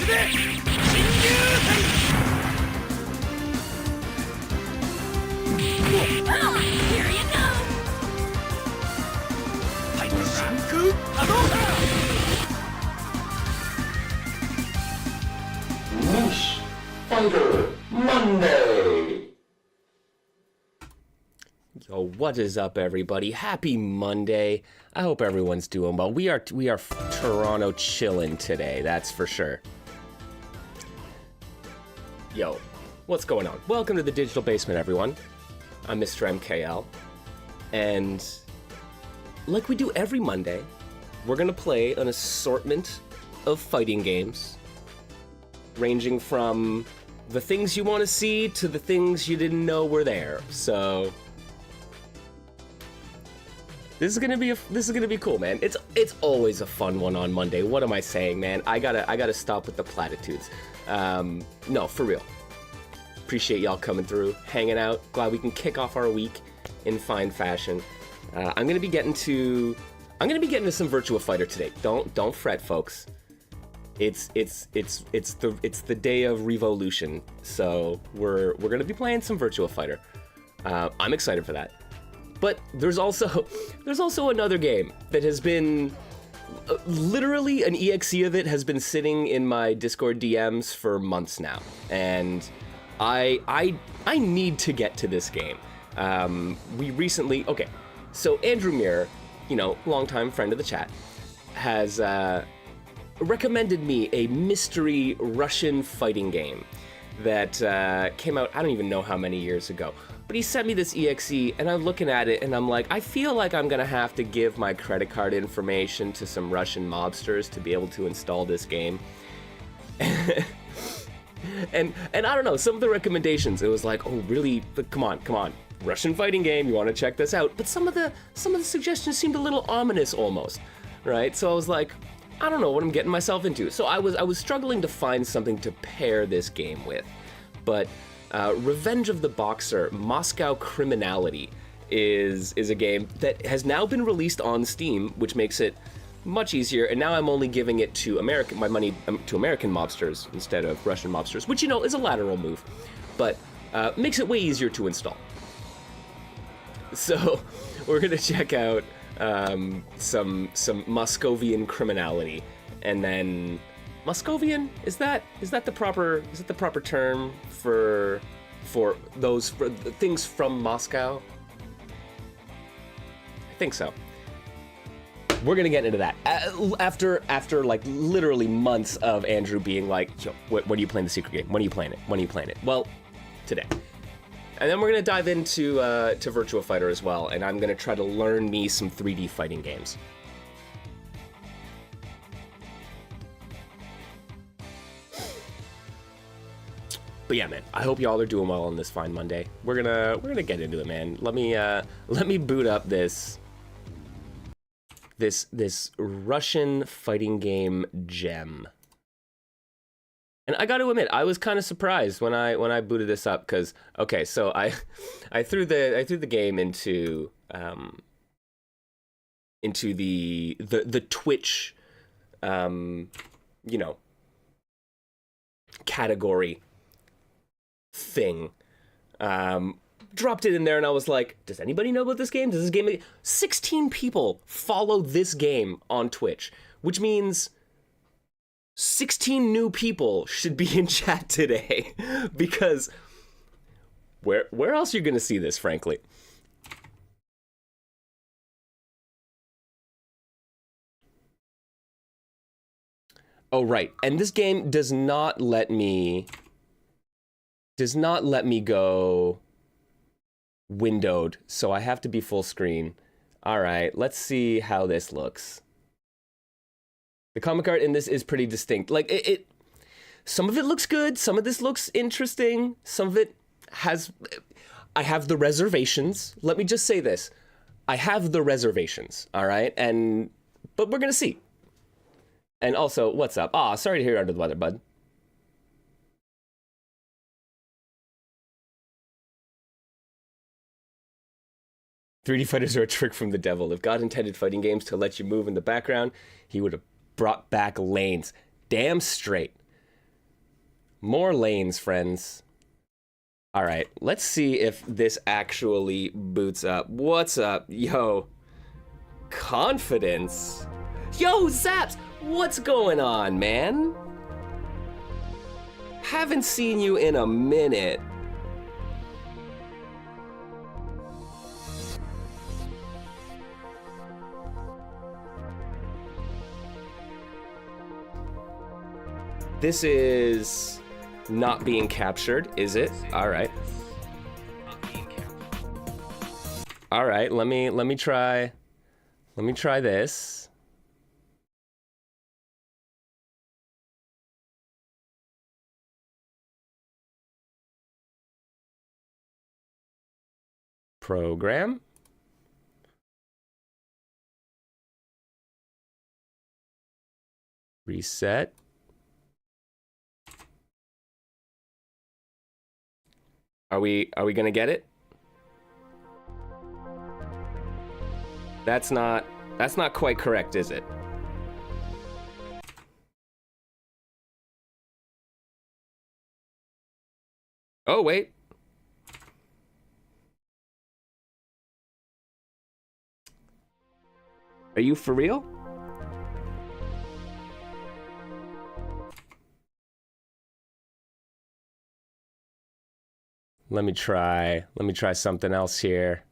Here you go! Loose Fighter Monday. Yo, what is up, everybody? Happy Monday. I hope everyone's doing well. We are Toronto chillin' today, that's for sure. Yo, what's going on? Welcome to the Digital Basement, everyone. I'm Mr. MKL, and like we do every Monday, we're gonna play an assortment of fighting games, ranging from the things you want to see to the things you didn't know were there. So this is gonna be cool, man. It's always a fun one on Monday. What am I saying, man? I gotta stop with the platitudes. No, for real. Appreciate y'all coming through, hanging out. Glad we can kick off our week in fine fashion. I'm gonna be getting to some Virtua Fighter today. Don't fret, folks. It's the day of revolution, so we're gonna be playing some Virtua Fighter. I'm excited for that. But there's also another game that has been literally an EXE of it has been sitting in my Discord DMs for months now, and I need to get to this game. We recently, okay, so Andrew Muir, you know, longtime friend of the chat, has recommended me a mystery Russian fighting game that came out, I don't even know how many years ago. But he sent me this EXE, and I'm looking at it, and I'm like, I feel like I'm gonna have to give my credit card information to some Russian mobsters to be able to install this game. and I don't know, some of the recommendations, it was like, oh, really? But come on, Russian fighting game, you want to check this out? But some of the suggestions seemed a little ominous, almost, right? So I was like, I don't know what I'm getting myself into. So I was struggling to find something to pair this game with, but Revenge of the Boxer: Moscow Criminality is a game that has now been released on Steam, which makes it much easier. And now I'm only giving it to my money to American mobsters instead of Russian mobsters, which, you know, is a lateral move, but makes it way easier to install. So we're gonna check out some Moscovian Criminality, and then Moscovian, is that the proper term for things from Moscow? I think so. We're gonna get into that after like literally months of Andrew being like, yo, when are you playing the secret game? When are you playing it? Well, today. And then we're gonna dive into to Virtua Fighter as well, and I'm gonna try to learn me some 3D fighting games. But yeah, man, I hope y'all are doing well on this fine Monday. We're gonna get into it, man. Let me boot up this Russian fighting game gem. And I got to admit, I was kind of surprised when I booted this up, because okay, so I threw the game into the Twitch you know, category thing, dropped it in there, and I was like, does anybody know about this game? 16 people follow this game on Twitch, which means 16 new people should be in chat today, because where else are you gonna see this, frankly? Oh, right, and this game does not let me go windowed, so I have to be full screen. All right, let's see how this looks. The comic art in this is pretty distinct. Like, some of it looks good, some of this looks interesting, some of it has... I have the reservations. Let me just say this. I have the reservations, all right? But we're gonna see. And also, what's up? Aw, sorry to hear you're under the weather, bud. "3D fighters are a trick from the devil. If God intended fighting games to let you move in the background, he would have brought back lanes." Damn straight. More lanes, friends. All right, let's see if this actually boots up. What's up? Yo, confidence? Yo, Zaps, what's going on, man? Haven't seen you in a minute. This is not being captured, is it? All right. All right, let me try this. Program. Reset. Are we gonna get it? That's not quite correct, is it? Oh, wait. Are you for real? Let me try something else here.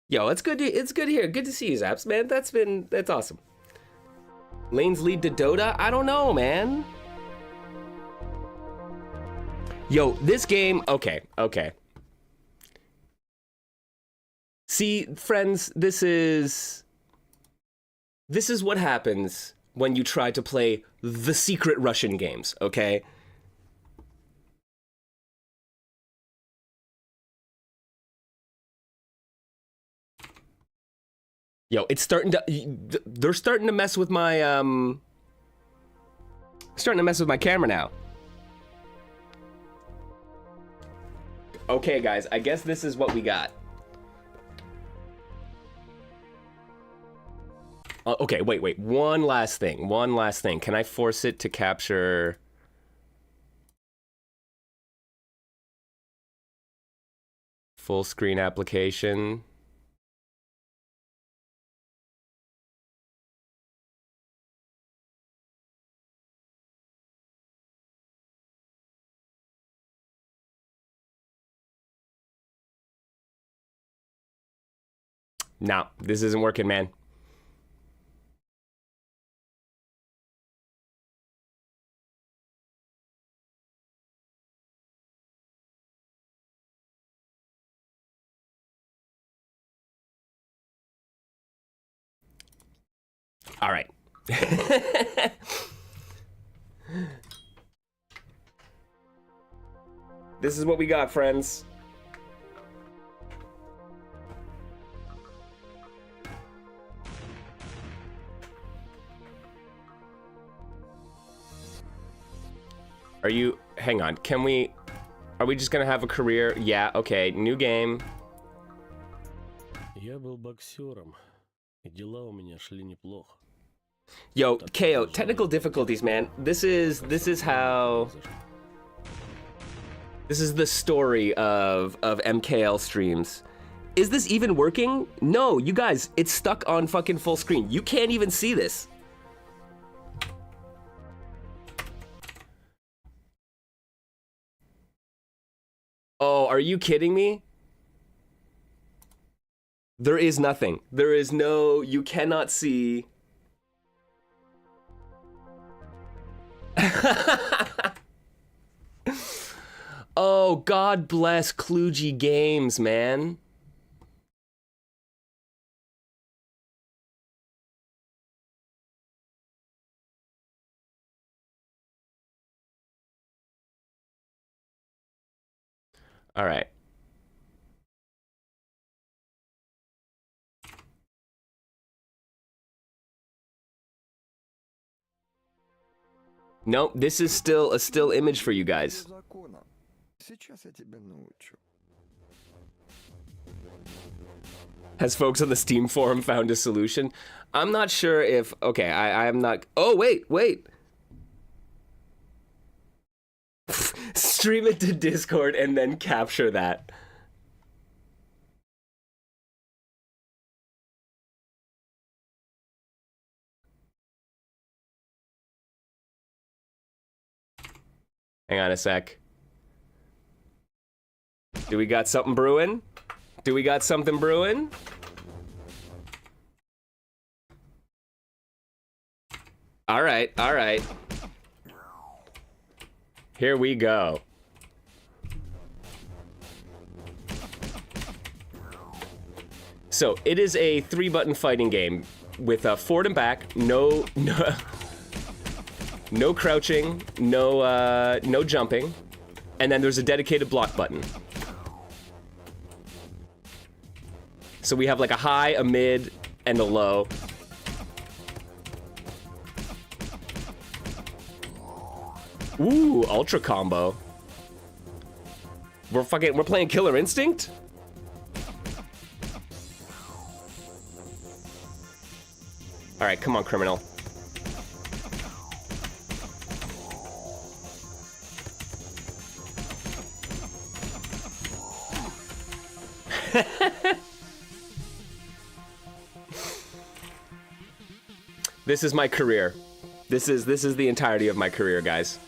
Yo, it's good to hear. Good to see you, Zaps, man. That's awesome. Lanes lead to Dota? I don't know, man. Yo, this game, okay. See, friends, this is what happens when you try to play the secret Russian games, okay? Yo, it's starting to, they're starting to mess with my, camera now. Okay, guys, I guess this is what we got. Okay, wait. One last thing. Can I force it to capture... full screen application? No, this isn't working, man. All right. This is what we got, friends. Are you... hang on, can we... are we just gonna have a career? Yeah, okay, new game. Я был боксером, и дела у меня шли неплохо. Yo, KO, technical difficulties, man. This is how... this is the story of MKL streams. Is this even working? No, you guys, it's stuck on fucking full screen. You can't even see this. Oh, are you kidding me? There is nothing. There is no... you cannot see... Oh, God bless Kludgy Games, man. All right. Nope, this is still a still image for you guys. Сейчас я тебя научу. Has folks on the Steam forum found a solution? I'm not sure if... Okay, I'm not... Oh, wait. Stream it to Discord and then capture that. Hang on a sec. Do we got something brewing? All right. Here we go. So, it is a 3-button fighting game with forward and back, no crouching, no jumping, and then there's a dedicated block button. So we have like a high, a mid, and a low. Ooh, ultra combo. We're playing Killer Instinct? All right, come on, criminal. This is my career. This is the entirety of my career, guys.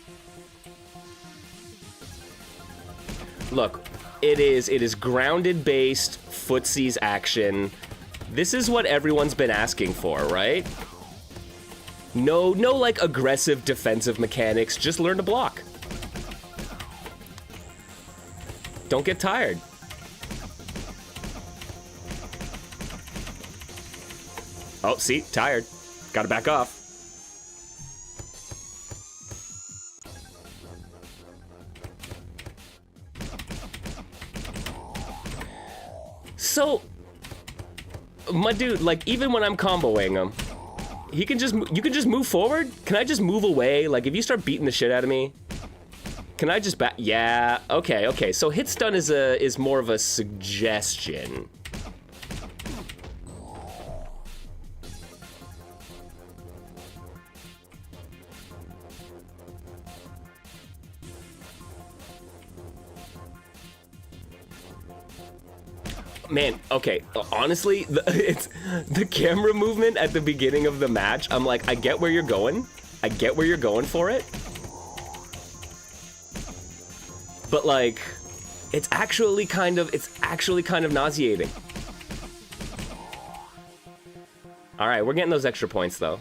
Look, it is grounded based footsies action. This is what everyone's been asking for, right? No like aggressive defensive mechanics, just learn to block. Don't get tired. Oh, see, tired. Gotta back off. So, my dude, like, even when I'm comboing him, you can just move forward? Can I just move away? Like, if you start beating the shit out of me, can I just back? Yeah, okay. So hit stun is more of a suggestion. Man, okay, honestly, the camera movement at the beginning of the match, I'm like, I get where you're going. I get where you're going for it. But like, it's actually kind of nauseating. All right, we're getting those extra points though.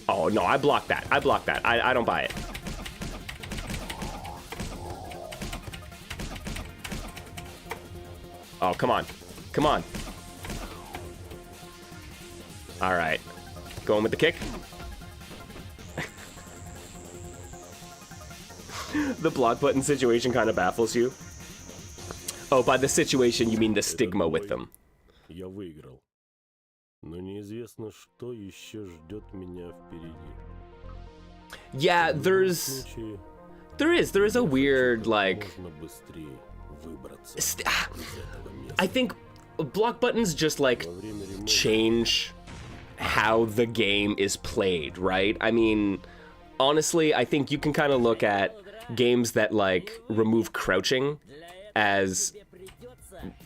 Oh no, I blocked that. I don't buy it. Oh, come on. All right. Going with the kick. The block button situation kind of baffles you. Oh, by the situation, you mean the stigma with them. Я выиграл. Но неизвестно, что еще ждет меня впереди. Yeah, there is a weird, like... I think block buttons just, like, change how the game is played, right? I mean, honestly, I think you can kind of look at games that, like, remove crouching as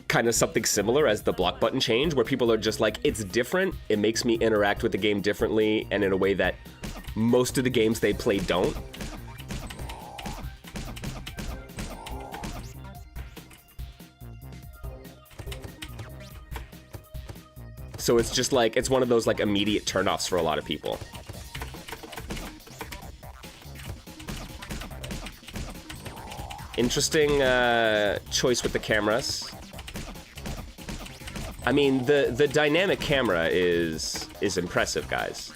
kind of something similar as the block button change, where people are just like, it's different, it makes me interact with the game differently, and in a way that most of the games they play don't. So it's just like, it's one of those like immediate turnoffs for a lot of people. Interesting choice with the cameras. I mean, the dynamic camera is impressive, guys.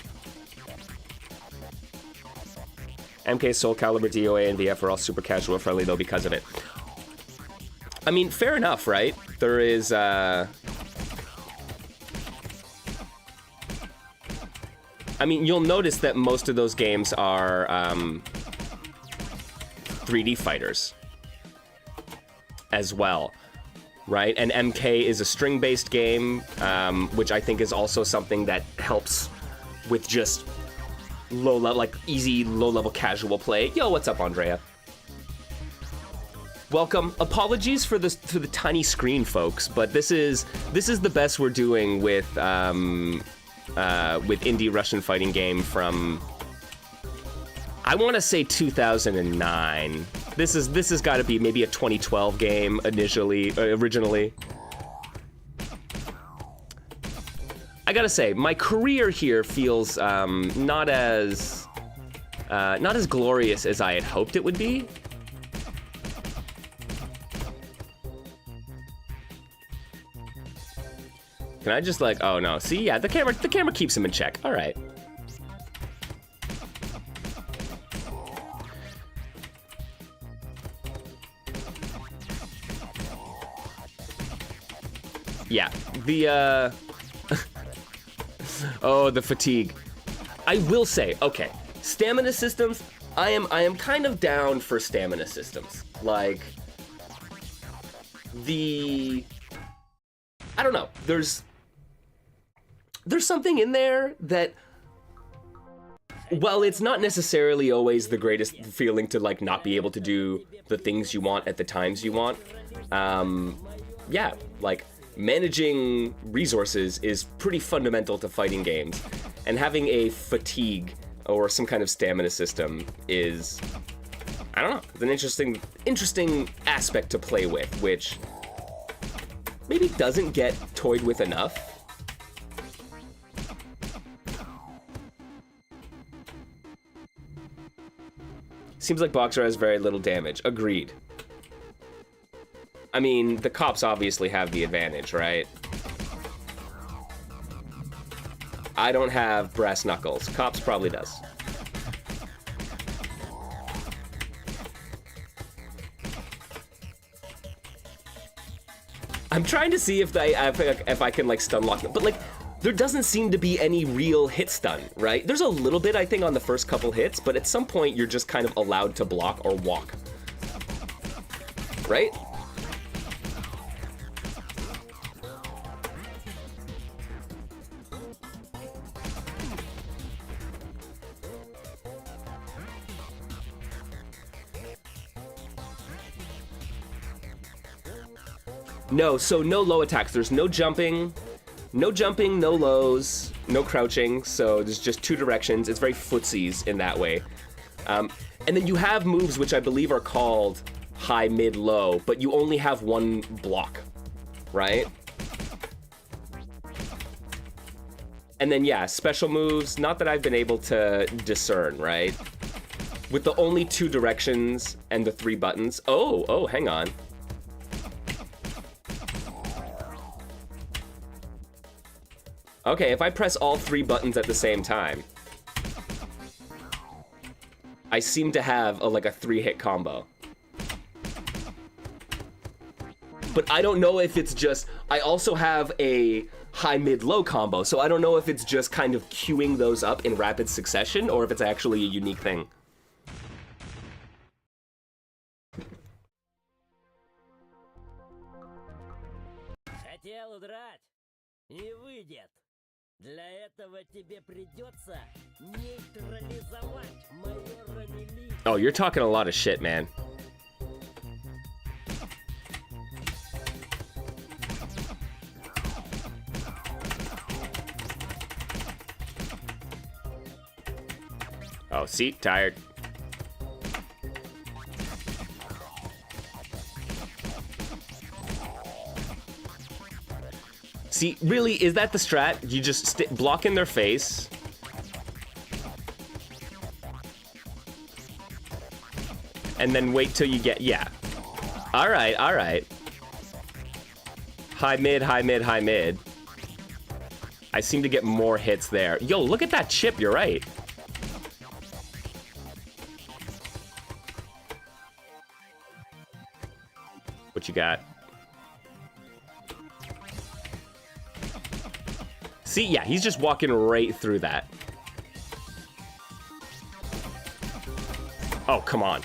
MK, Soul Calibur, DOA, and VF are all super casual friendly though because of it. I mean, fair enough, right? There is I mean, you'll notice that most of those games are 3D fighters. as well, right? And MK is a string-based game, which I think is also something that helps with just low-level, like easy, low-level casual play. Yo, what's up, Andrea? Welcome. Apologies for the tiny screen, folks, but this is the best we're doing with indie Russian fighting game from, I want to say 2009. This has got to be maybe a 2012 game originally. I gotta say, my career here feels not as glorious as I had hoped it would be. Can I just like, oh no, see, yeah, the camera keeps him in check. All right. Yeah, the oh, the fatigue. I will say, okay, stamina systems, I am kind of down for stamina systems. Like, I don't know, there's something in there that, well, it's not necessarily always the greatest feeling to like not be able to do the things you want at the times you want. Yeah, like managing resources is pretty fundamental to fighting games, and having a fatigue or some kind of stamina system is, I don't know, it's an interesting aspect to play with, which maybe doesn't get toyed with enough. Seems like Boxer has very little damage. Agreed. I mean, the cops obviously have the advantage, right? I don't have brass knuckles. Cops probably does. I'm trying to see if I can like stun lock them, but like there doesn't seem to be any real hit stun, right? There's a little bit, I think, on the first couple hits, but at some point you're just kind of allowed to block or walk, right? No, so no low attacks. There's no jumping, no lows, no crouching. So there's just two directions. It's very footsies in that way. And then you have moves which I believe are called high, mid, low, but you only have one block, right? And then yeah, special moves, not that I've been able to discern, right? With the only two directions and the three buttons. Oh, hang on. Okay, if I press all three buttons at the same time, I seem to have like a 3-hit combo. But I don't know if it's just, I also have a high, mid, low combo, so I don't know if it's just kind of queuing those up in rapid succession or if it's actually a unique thing. Хотел удрать? Не выйдет. Для этого тебе придется нейтрализовать майора милиции. Oh, you're talking a lot of shit, man. Oh, see? Tired. See, really, is that the strat? You just block in their face. And then wait till you get, yeah. All right, all right. High, mid, high, mid, high, mid. I seem to get more hits there. Yo, look at that chip, you're right. What you got? See, yeah, he's just walking right through that. Oh, come on.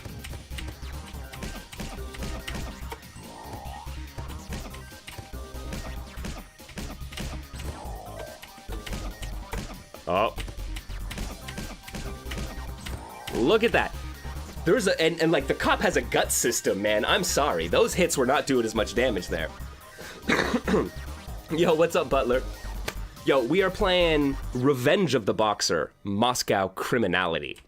Oh. Look at that. There's a, and like the cop has a gut system, man. I'm sorry. Those hits were not doing as much damage there. Yo, what's up, Butler? Yo, we are playing Revenge of the Boxer, Moscow Criminality.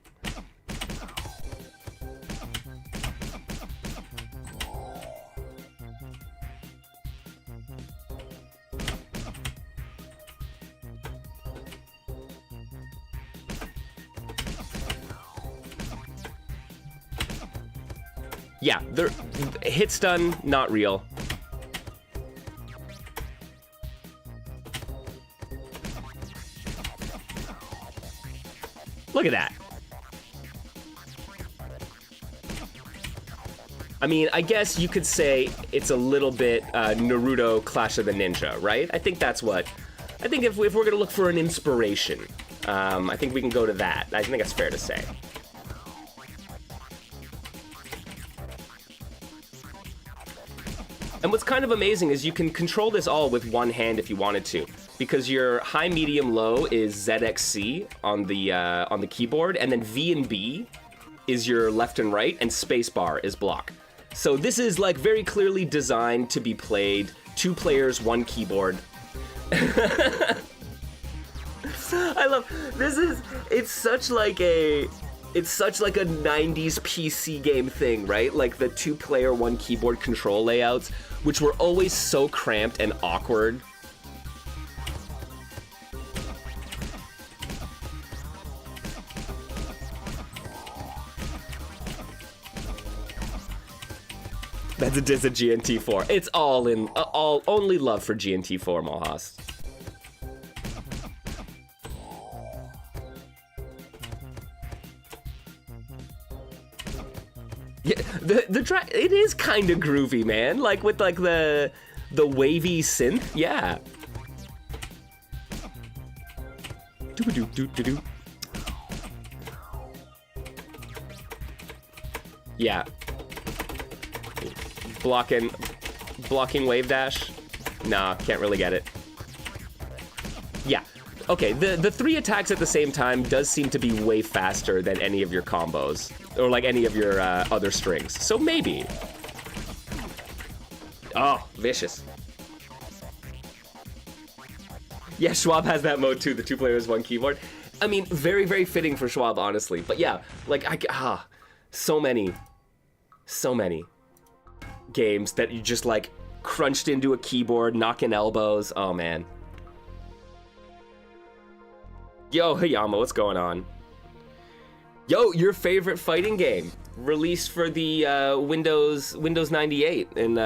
Yeah, they're hit stun, not real. Look at that. I mean, I guess you could say it's a little bit Naruto Clash of the Ninja, right? I think that's what... I think if we're gonna look for an inspiration, I think we can go to that. I think that's fair to say. And what's kind of amazing is you can control this all with one hand if you wanted to, because your high, medium, low is ZXC on the keyboard, and then V and B is your left and right, and spacebar is block. So this is like very clearly designed to be played 2 players, 1 keyboard. I love this. It's such like a 90s PC game thing, right? Like the 2-player, 1 keyboard control layouts, which were always so cramped and awkward. That's a diss at GNT4. It's all in, only love for GNT4, Malhas. Yeah, the track, it is kind of groovy, man. Like with like the wavy synth, yeah. Doo-doo-doo-doo-doo. Yeah. Blocking wave dash. Nah, can't really get it. Yeah. Okay, the 3 attacks at the same time does seem to be way faster than any of your combos. Or like any of your other strings. So maybe. Oh, vicious. Yeah, Schwab has that mode too, the 2 players, 1 keyboard. I mean, very, very fitting for Schwab, honestly. But yeah, like, so many games that you just like crunched into a keyboard, knocking elbows. Oh, man. Yo, Hayama, what's going on? Yo, your favorite fighting game released for the Windows 98 in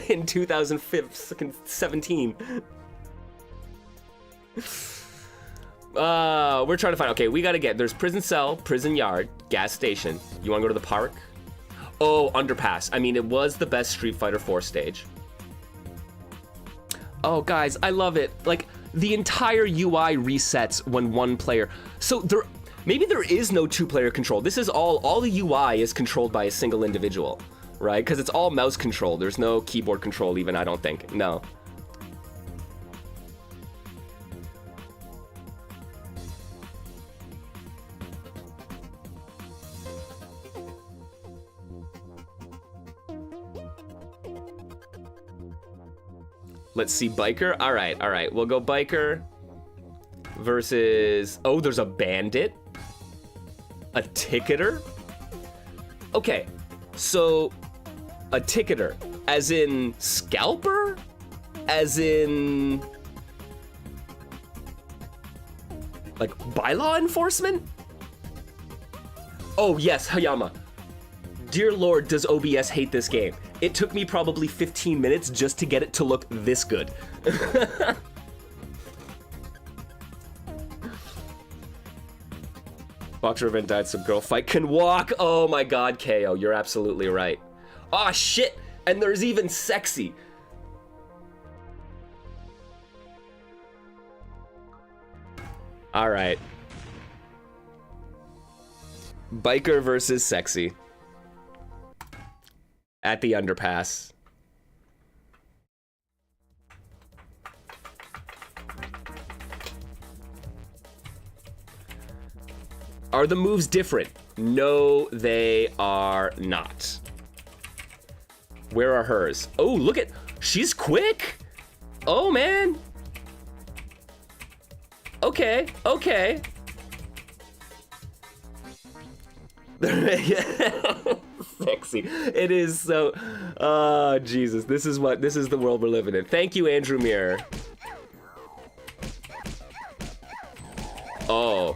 in 2017. We're trying to find. Okay, we gotta get. There's prison cell, prison yard, gas station. You want to go to the park? Oh, underpass. I mean, it was the best Street Fighter 4 stage. Oh, guys, I love it. Like the entire UI resets when 1 player. So there. Maybe there is no 2-player control. This is all the UI is controlled by a single individual, right? Because it's all mouse control. There's no keyboard control even, I don't think. No. Let's see, Biker. All right. We'll go Biker versus... Oh, there's a bandit? A ticketer? Okay, so a ticketer, as in scalper? As in... like bylaw enforcement? Oh yes, Hayama. Dear Lord, does OBS hate this game. It took me probably 15 minutes just to get it to look this good. Boxer event died, some girl fight can walk. Oh my god, KO, you're absolutely right. Oh shit, and there's even sexy. All right. Biker versus sexy. At the underpass. Are the moves different? No, they are not. Where are hers? Oh, look at, she's quick. Oh, man. Okay, okay. Sexy. It is so, oh, Jesus. This is the world we're living in. Thank you, Andrew Mirror. Oh.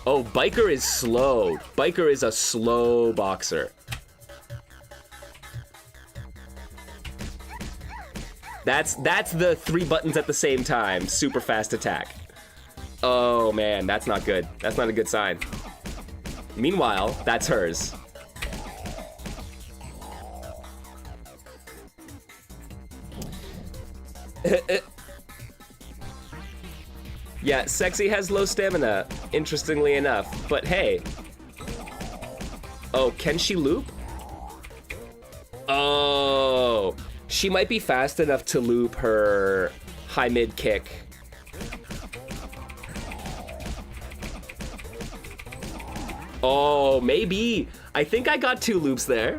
Oh, Biker is slow. Biker is a slow boxer. That's the 3 buttons at the same time. Super fast attack. Oh man, that's not good. That's not a good sign. Meanwhile, that's hers. Yeah, Sexy has low stamina, interestingly enough, but hey. Oh, can she loop? Oh, she might be fast enough to loop her high mid kick. Oh, maybe. I think I got 2 loops there.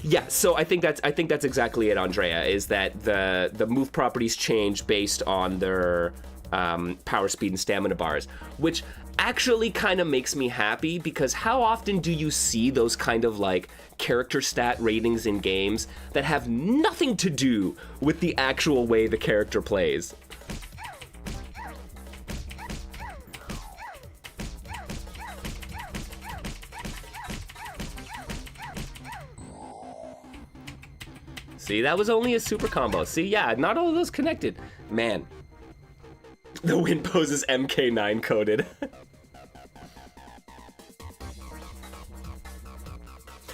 Yeah, so I think that's exactly it, Andrea, is that the move properties change based on their power, speed, and stamina bars, which actually kind of makes me happy, because how often do you see those kind of like character stat ratings in games that have nothing to do with the actual way the character plays? See, that was only a super combo. See, yeah, not all of those connected. Man, the win pose is MK9 coded.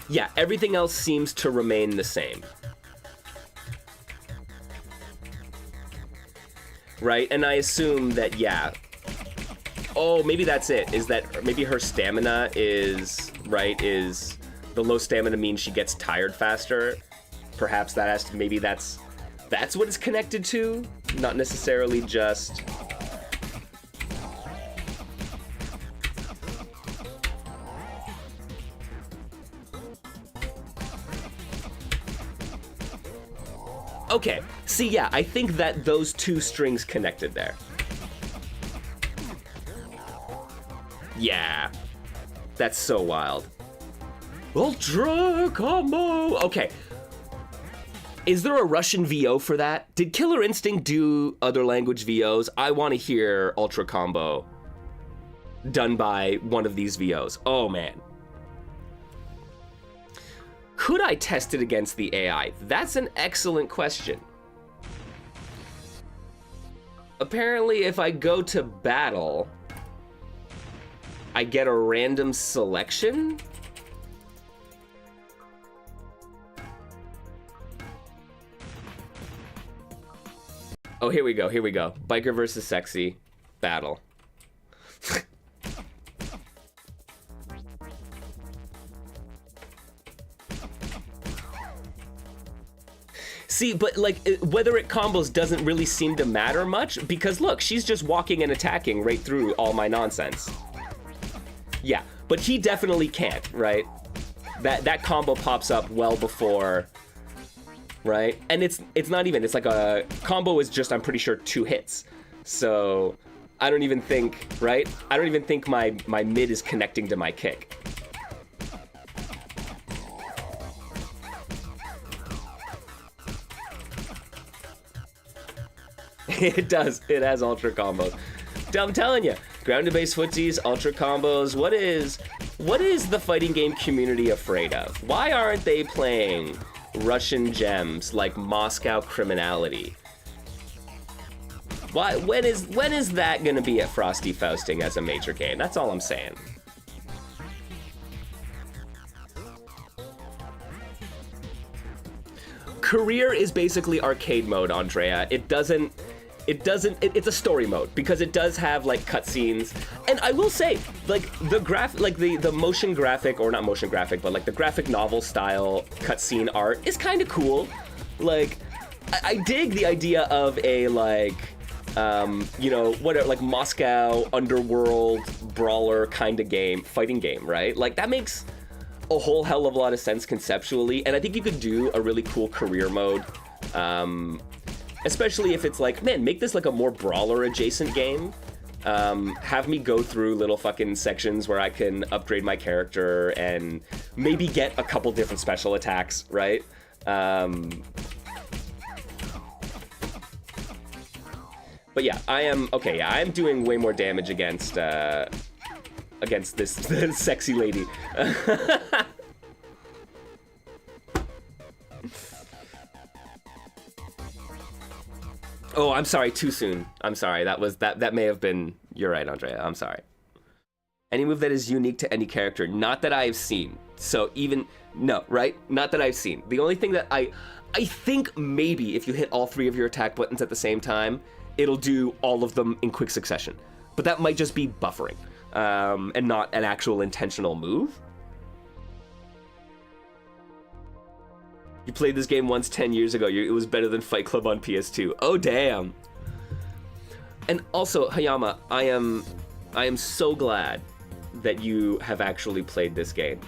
Yeah, everything else seems to remain the same. Right, and I assume that, yeah. Oh, maybe that's it, is that maybe her stamina is, right, is the low stamina means she gets tired faster. Perhaps that has to, maybe that's what it's connected to, not necessarily just. Okay, see, yeah, I think that those 2 strings connected there. Yeah, that's so wild. Ultra combo. Okay. Is there a Russian VO for that? Did Killer Instinct do other language VOs? I want to hear Ultra Combo done by one of these VOs. Oh, man. Could I test it against the AI? That's an excellent question. Apparently, if I go to battle, I get a random selection? Oh, here we go, here we go. Biker versus Sexy. Battle. See, but like, whether it combos doesn't really seem to matter much, because look, she's just walking and attacking right through all my nonsense. Yeah, but he definitely can't, right? That combo pops up well before, right? And it's not even, it's like a combo is just, I'm pretty sure 2 hits. So I don't even think, right? I don't even think my mid is connecting to my kick. It does, it has ultra combos. I'm telling you, ground to base footsies, ultra combos, what is the fighting game community afraid of? Why aren't they playing Russian gems like Moscow Criminality? Why? When is that gonna be at Frosty Fausting as a major game? That's all I'm saying. Career is basically arcade mode, Andrea. It's a story mode because it does have like cutscenes. And I will say, like the motion graphic, or not motion graphic, but like the graphic novel style cutscene art is kind of cool. Like, I dig the idea of a like you know, what like Moscow underworld brawler kind of game, fighting game, right? Like that makes a whole hell of a lot of sense conceptually, and I think you could do a really cool career mode, especially if it's like, man, make this like a more brawler adjacent game. Have me go through little fucking sections where I can upgrade my character and maybe get a couple different special attacks, right? But yeah, I am doing way more damage against this sexy lady. Oh, I'm sorry, too soon. I'm sorry, that may have been, you're right, Andrea, I'm sorry. Any move that is unique to any character, not that I've seen. So even, no, right? Not that I've seen. The only thing that I think maybe if you hit all 3 of your attack buttons at the same time, it'll do all of them in quick succession. But that might just be buffering, and not an actual intentional move. You played this game once 10 years ago. It was better than Fight Club on PS2. Oh, damn. And also, Hayama, I am so glad that you have actually played this game.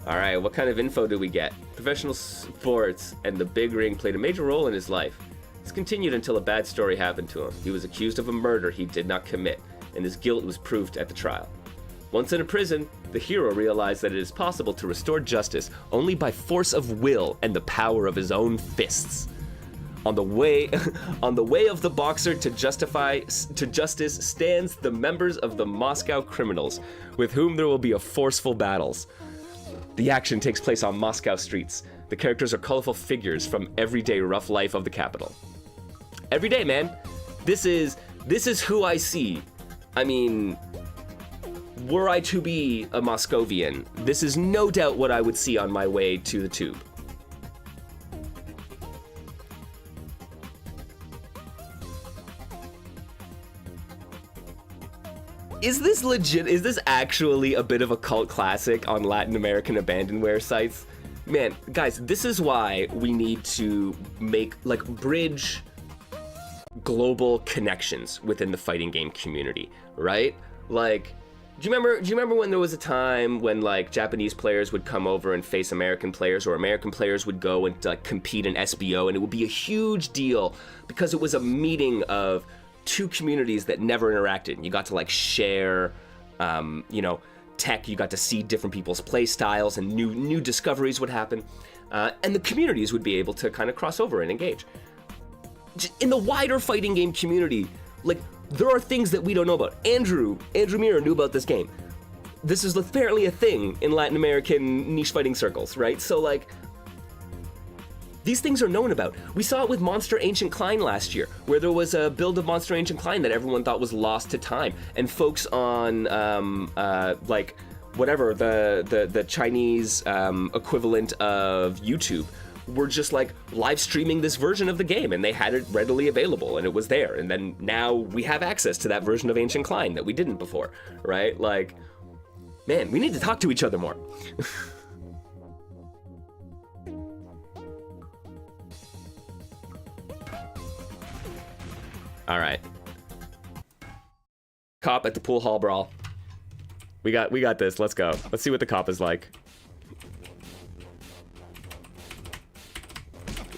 All right, what kind of info do we get? Professional sports and the big ring played a major role in his life. This continued until a bad story happened to him. He was accused of a murder he did not commit, and his guilt was proved at the trial. Once in a prison, the hero realized that it is possible to restore justice only by force of will and the power of his own fists. On the way of the boxer to justice stands the members of the Moscow criminals, with whom there will be a forceful battles. The action takes place on Moscow streets. The characters are colorful figures from everyday rough life of the capital. Every day, man. This is who I see. I mean, were I to be a Moscovian, this is no doubt what I would see on my way to the tube. Is this legit? Is this actually a bit of a cult classic on Latin American abandonware sites? Man, guys, this is why we need to make, like, bridge global connections within the fighting game community, right? Like, do you remember when there was a time when, like, Japanese players would come over and face American players, or American players would go and, like, compete in SBO, and it would be a huge deal because it was a meeting of 2 communities that never interacted, and you got to, like, share, you know, tech. You got to see different people's play styles, and new discoveries would happen, and the communities would be able to kind of cross over and engage. In the wider fighting game community, like, there are things that we don't know about. Andrew Mira knew about this game. This is apparently a thing in Latin American niche fighting circles, right? So, like, these things are known about. We saw it with Monster Ancient Klein last year, where there was a build of Monster Ancient Klein that everyone thought was lost to time, and folks on like whatever the Chinese equivalent of YouTube were just like live streaming this version of the game, and they had it readily available, and it was there. And then now we have access to that version of Ancient Klein that we didn't before, right? Like, man, we need to talk to each other more. All right. Cop at the pool hall brawl. We got this. Let's go. Let's see what the cop is like.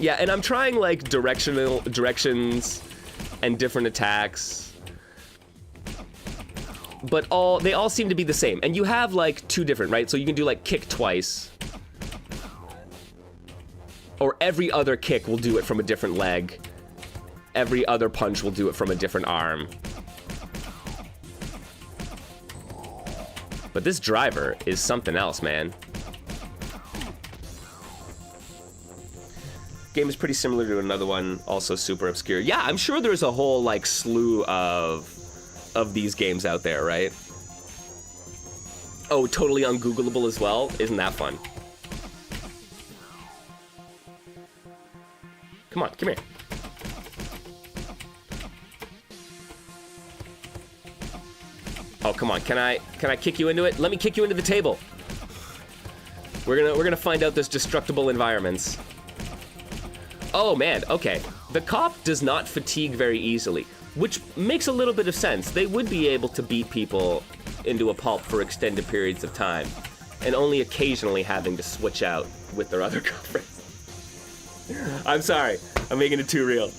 Yeah, and I'm trying, like, directions and different attacks, but they all seem to be the same. And you have, like, 2 different, right? So you can do, like, kick twice, or every other kick will do it from a different leg. Every other punch will do it from a different arm. But this driver is something else, man. Game is pretty similar to another one, also super obscure. Yeah, I'm sure there's a whole, like, slew of these games out there, right? Oh, totally ungoogleable as well? Isn't that fun? Come on, come here. Oh, come on, can I kick you into it? Let me kick you into the table. We're gonna find out this destructible environments. Oh man, okay. The cop does not fatigue very easily, which makes a little bit of sense. They would be able to beat people into a pulp for extended periods of time, and only occasionally having to switch out with their other girlfriends. I'm sorry, I'm making it too real.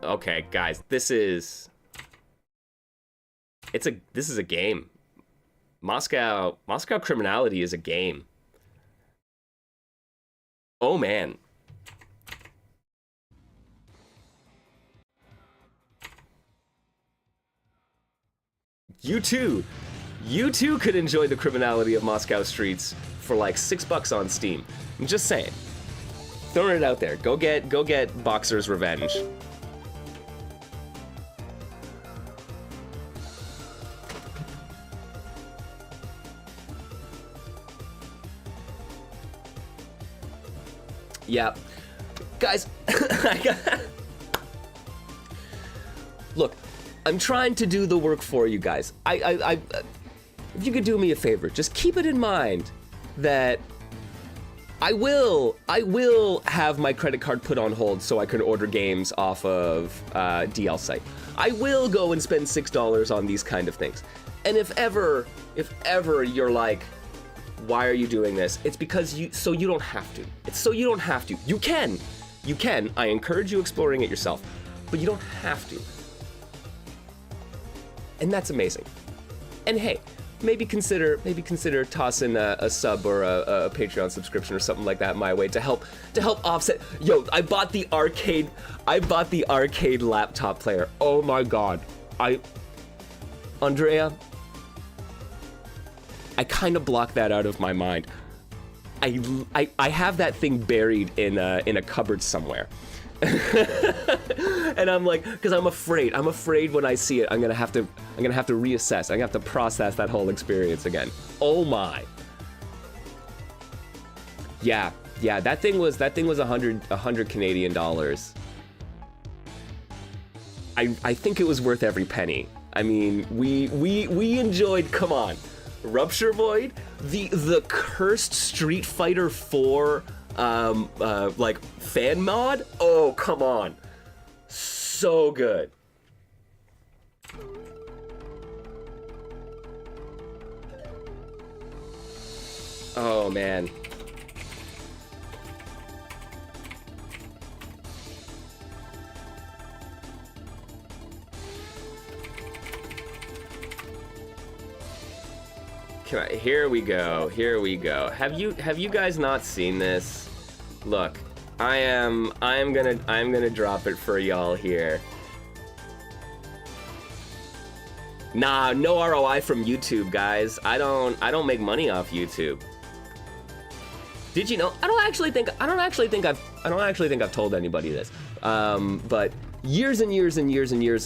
Okay, guys, this is a game. Moscow Criminality is a game. Oh man. You too could enjoy the criminality of Moscow streets for like $6 on Steam. I'm just saying. Throwing it out there. Go get Boxer's Revenge. Yeah. Guys, look, I'm trying to do the work for you guys. If you could do me a favor, just keep it in mind that I will have my credit card put on hold so I can order games off of DL site. I will go and spend $6 on these kind of things. And if ever you're like, why are you doing this? It's because you don't have to. It's so you don't have to. You can. I encourage you exploring it yourself, but you don't have to. And that's amazing. And hey, maybe consider tossing a sub or a Patreon subscription or something like that my way to help offset. Yo, I bought the arcade laptop player. Oh my god. Andrea, I kind of blocked that out of my mind. I have that thing buried in a cupboard somewhere. And I'm like, because I'm afraid when I see it, I'm gonna have to reassess. I'm gonna have to process that whole experience again. Oh my. Yeah, that thing was 100 Canadian dollars. I think it was worth every penny. I mean, we enjoyed, come on, Rupture Void, the cursed Street Fighter 4 like fan mod. Oh, come on. So good. Oh man. Here we go. Have you guys not seen this? Look, I'm gonna drop it for y'all here. Nah, no ROI from YouTube, guys. I don't make money off YouTube. Did you know? I don't actually think I've told anybody this. But years and years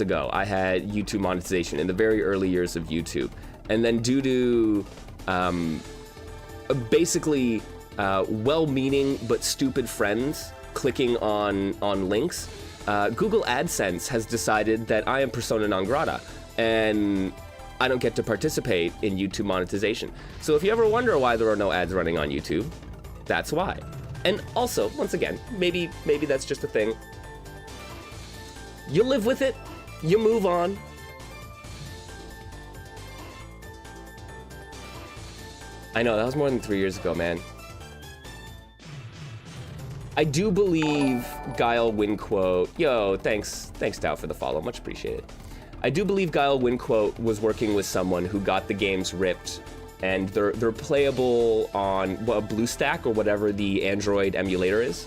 ago, I had YouTube monetization in the very early years of YouTube. And then due to basically well-meaning but stupid friends clicking on links, Google AdSense has decided that I am persona non grata and I don't get to participate in YouTube monetization. So if you ever wonder why there are no ads running on YouTube, that's why. And also, once again, maybe that's just a thing. You live with it, you move on. I know, that was more than 3 years ago, man. I do believe Guile Winquote, yo, thanks Dow for the follow, much appreciated. I do believe Guile Winquote was working with someone who got the games ripped, and they're playable on BlueStack or whatever the Android emulator is.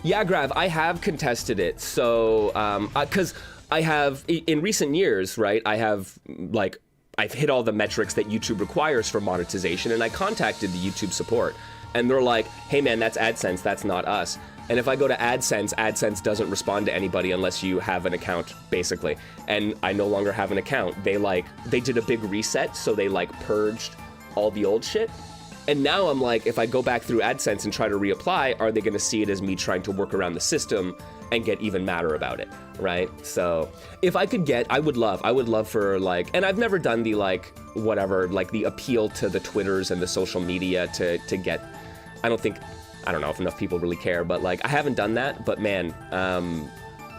Yeah, Grav, I have contested it, so, because I have, in recent years, right, I've hit all the metrics that YouTube requires for monetization, and I contacted the YouTube support, and they're like, hey man, that's AdSense, that's not us. And if I go to AdSense doesn't respond to anybody unless you have an account, basically. And I no longer have an account. They did a big reset, so they purged all the old shit. And now I'm like, if I go back through AdSense and try to reapply, are they going to see it as me trying to work around the system and get even madder about it, right? So if I could get, I would love for like, and I've never done the like, whatever, like the appeal to the Twitters and the social media to get, I don't know if enough people really care, but like, I haven't done that, but man,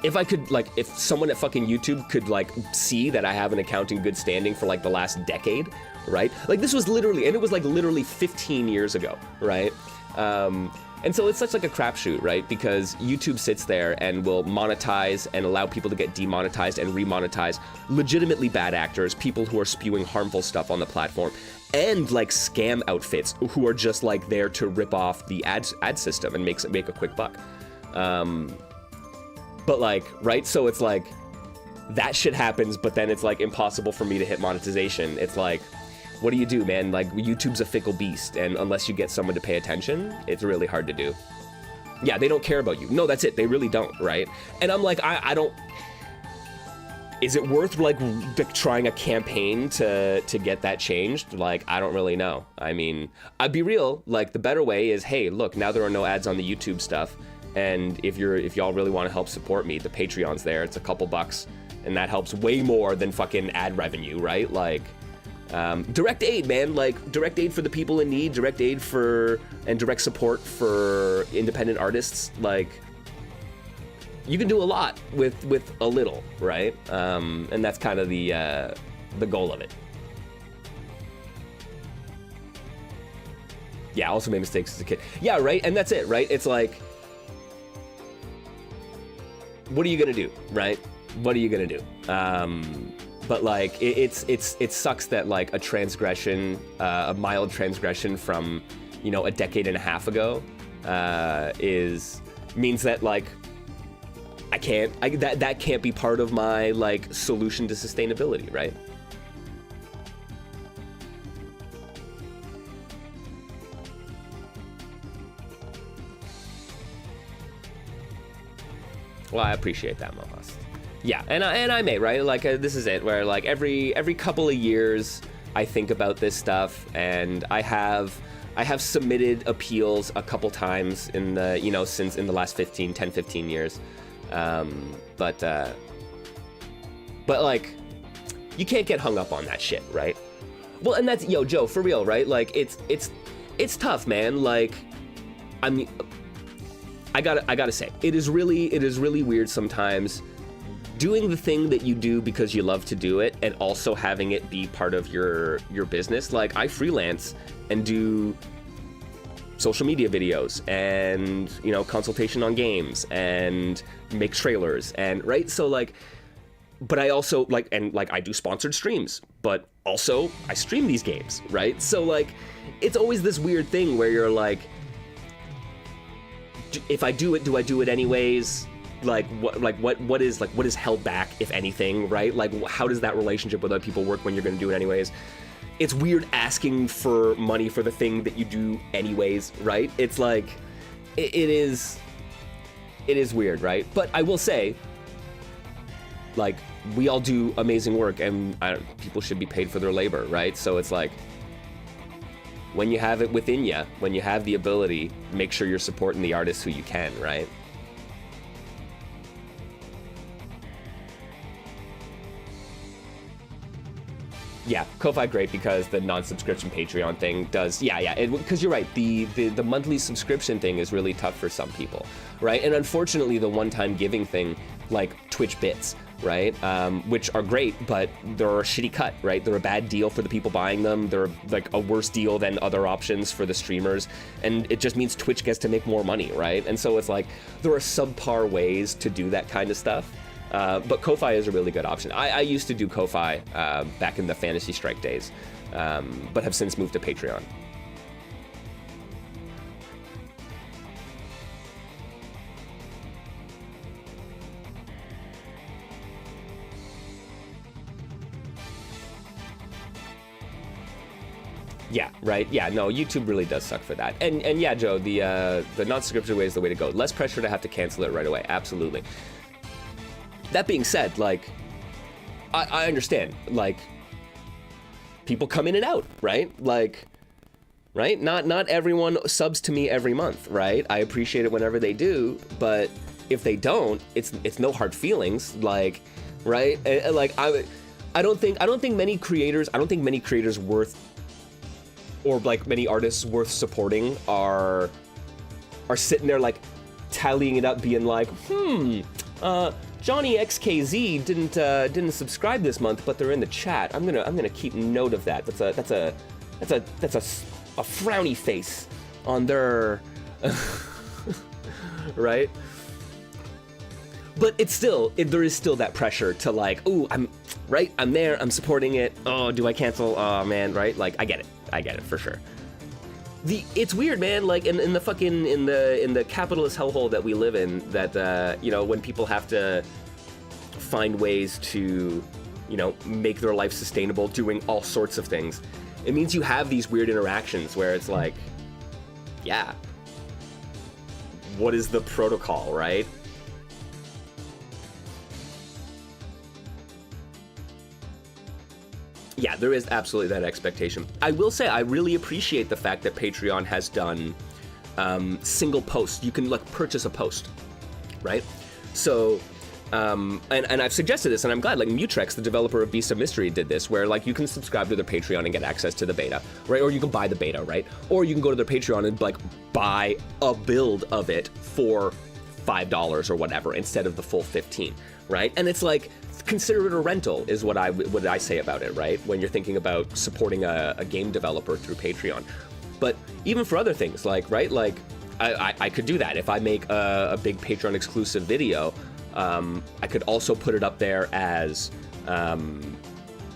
if I could, like, if someone at fucking YouTube could like see that I have an account in good standing for like the last decade, right? Like this was literally, and it was like literally 15 years ago, right? And so it's such like a crapshoot, right? Because YouTube sits there and will monetize and allow people to get demonetized and remonetize legitimately bad actors, people who are spewing harmful stuff on the platform, and like scam outfits who are just like there to rip off the ad system and make a quick buck. But like, right? So it's like that shit happens, but then it's like impossible for me to hit monetization. It's like, what do you do, man? Like YouTube's a fickle beast, and unless you get someone to pay attention, it's really hard to do. Yeah, they don't care about you. No, that's it. They really don't, right? And I'm like, I don't. Is it worth like trying a campaign to get that changed? Like, I don't really know. I mean, I'd be real. Like, the better way is, hey, look, now there are no ads on the YouTube stuff, and if y'all really want to help support me, the Patreon's there. It's a couple bucks, and that helps way more than fucking ad revenue, right? Like. Direct aid, man, like direct aid for the people in need, direct aid for, and direct support for independent artists. Like, you can do a lot with a little, right? And that's kind of the goal of it. Yeah, also made mistakes as a kid. Yeah, right, and that's it, right? It's like, what are you gonna do, right? What are you gonna do? But like, it sucks that like a transgression, a mild transgression from, you know, a decade and a half ago, means that like, that can't be part of my like solution to sustainability, right? Well, I appreciate that, Mohas. Yeah, and I may, right? Like, this is it, where like every couple of years I think about this stuff, and I have submitted appeals a couple times in the, you know, since in the last 10, 15 years. But like, you can't get hung up on that shit, right? Well, and that's, yo, Joe, for real, right? Like, it's tough, man. Like, I mean, I gotta say, it is really weird sometimes doing the thing that you do because you love to do it and also having it be part of your business. Like, I freelance and do social media videos and, you know, consultation on games and make trailers and, right? So like, but I also like, and like I do sponsored streams, but also I stream these games, right? So like, it's always this weird thing where you're like, if I do it, do I do it anyways? Like what is held back, if anything, right? Like, how does that relationship with other people work when you're going to do it anyways? It's weird asking for money for the thing that you do anyways, right? It's like, it is weird, right? But I will say, like, we all do amazing work, and people should be paid for their labor, right? So it's like, when you have it within you, when you have the ability, make sure you're supporting the artists who you can, right? Yeah, Ko-Fi great because the non-subscription Patreon thing does, because you're right, the monthly subscription thing is really tough for some people, right? And unfortunately, the one-time giving thing, like Twitch bits, right, which are great, but they're a shitty cut, right? They're a bad deal for the people buying them. They're like a worse deal than other options for the streamers, and it just means Twitch gets to make more money, right? And so it's like, there are subpar ways to do that kind of stuff. But Ko-Fi is a really good option. I used to do Ko-Fi back in the Fantasy Strike days, but have since moved to Patreon. Yeah, right. Yeah, no, YouTube really does suck for that. And yeah, Joe, the non-subscription way is the way to go. Less pressure to have to cancel it right away. Absolutely. That being said, like, I understand, like, people come in and out, right? Like, right? Not everyone subs to me every month, right? I appreciate it whenever they do, but if they don't, it's no hard feelings, like, right? Like I don't think many creators worth, or like many artists worth supporting are sitting there like tallying it up, being like, Johnny XKZ didn't subscribe this month, but they're in the chat. I'm gonna keep note of that. That's a frowny face on their right. But it's still, there is still that pressure to like, ooh, I'm there, I'm supporting it. Oh, do I cancel? Oh man, right? Like, I get it for sure. It's weird, man. Like in the capitalist hellhole that we live in, that you know, when people have to find ways to, you know, make their life sustainable, doing all sorts of things, it means you have these weird interactions where it's like, yeah, what is the protocol, right? Yeah, there is absolutely that expectation. I will say I really appreciate the fact that Patreon has done single posts. You can like purchase a post, right? So, and I've suggested this, and I'm glad. Like Mutrex, the developer of Beast of Mystery, did this, where like you can subscribe to their Patreon and get access to the beta, right? Or you can buy the beta, right? Or you can go to their Patreon and like buy a build of it for $5 or whatever instead of the full 15, right? And it's like, consider it a rental is what I say about it, right? When you're thinking about supporting a game developer through Patreon. But even for other things, like, right, like I could do that. If I make a big Patreon exclusive video, I could also put it up there as,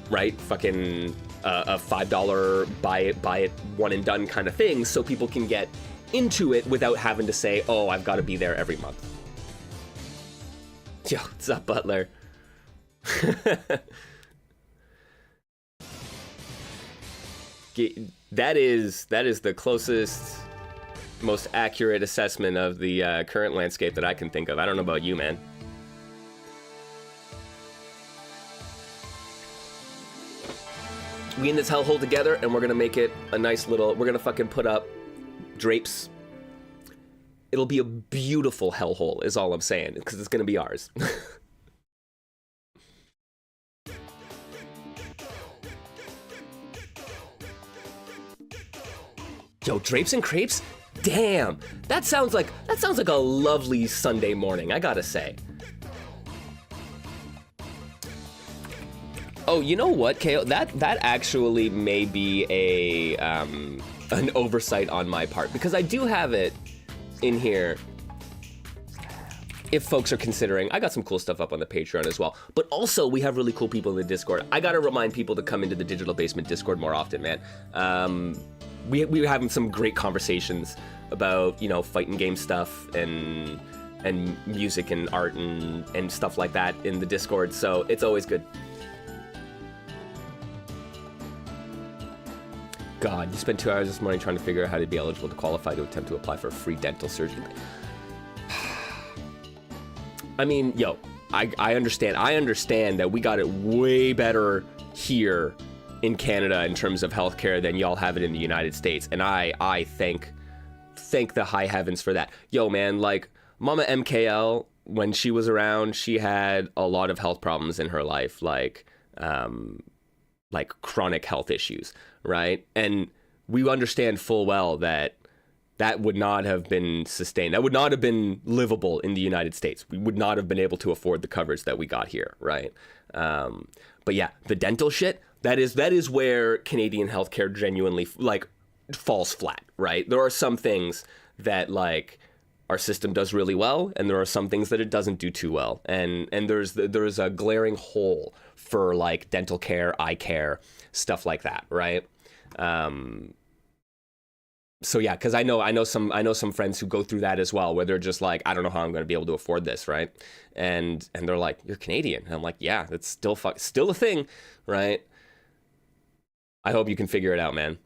right, fucking a $5 buy it one and done kind of thing, so people can get into it without having to say, oh, I've got to be there every month. Yo, what's up, Butler? That is the closest, most accurate assessment of the current landscape that I can think of. I don't know about you, man. We in this hellhole together, and we're gonna make it a nice little. We're gonna fucking put up drapes. It'll be a beautiful hellhole, is all I'm saying, because it's gonna be ours. Yo, drapes and crepes? Damn, that sounds like a lovely Sunday morning, I gotta say. Oh, you know what, KO? That actually may be an oversight on my part, because I do have it in here. If folks are considering, I got some cool stuff up on the Patreon as well. But also, we have really cool people in the Discord. I gotta remind people to come into the Digital Basement Discord more often, man. We were having some great conversations about, you know, fighting game stuff and music and art and stuff like that in the Discord, so it's always good. God, you spent 2 hours this morning trying to figure out how to be eligible to qualify to attempt to apply for free dental surgery. I mean, yo, I understand that we got it way better here in Canada in terms of healthcare than y'all have it in the United States, and I thank the high heavens for that. Yo, man, like Mama MKL, when she was around, she had a lot of health problems in her life, like chronic health issues, right? And we understand full well that would not have been sustained. That would not have been livable in the United States. We would not have been able to afford the coverage that we got here, right? But yeah, the dental shit, that is where Canadian healthcare genuinely like falls flat, right? There are some things that like our system does really well, and there are some things that it doesn't do too well. And there's a glaring hole for like dental care, eye care, stuff like that, right? So yeah, because I know some friends who go through that as well, where they're just like, I don't know how I'm going to be able to afford this, right? And they're like, you're Canadian, and I'm like, yeah, that's still a thing, right? I hope you can figure it out, man.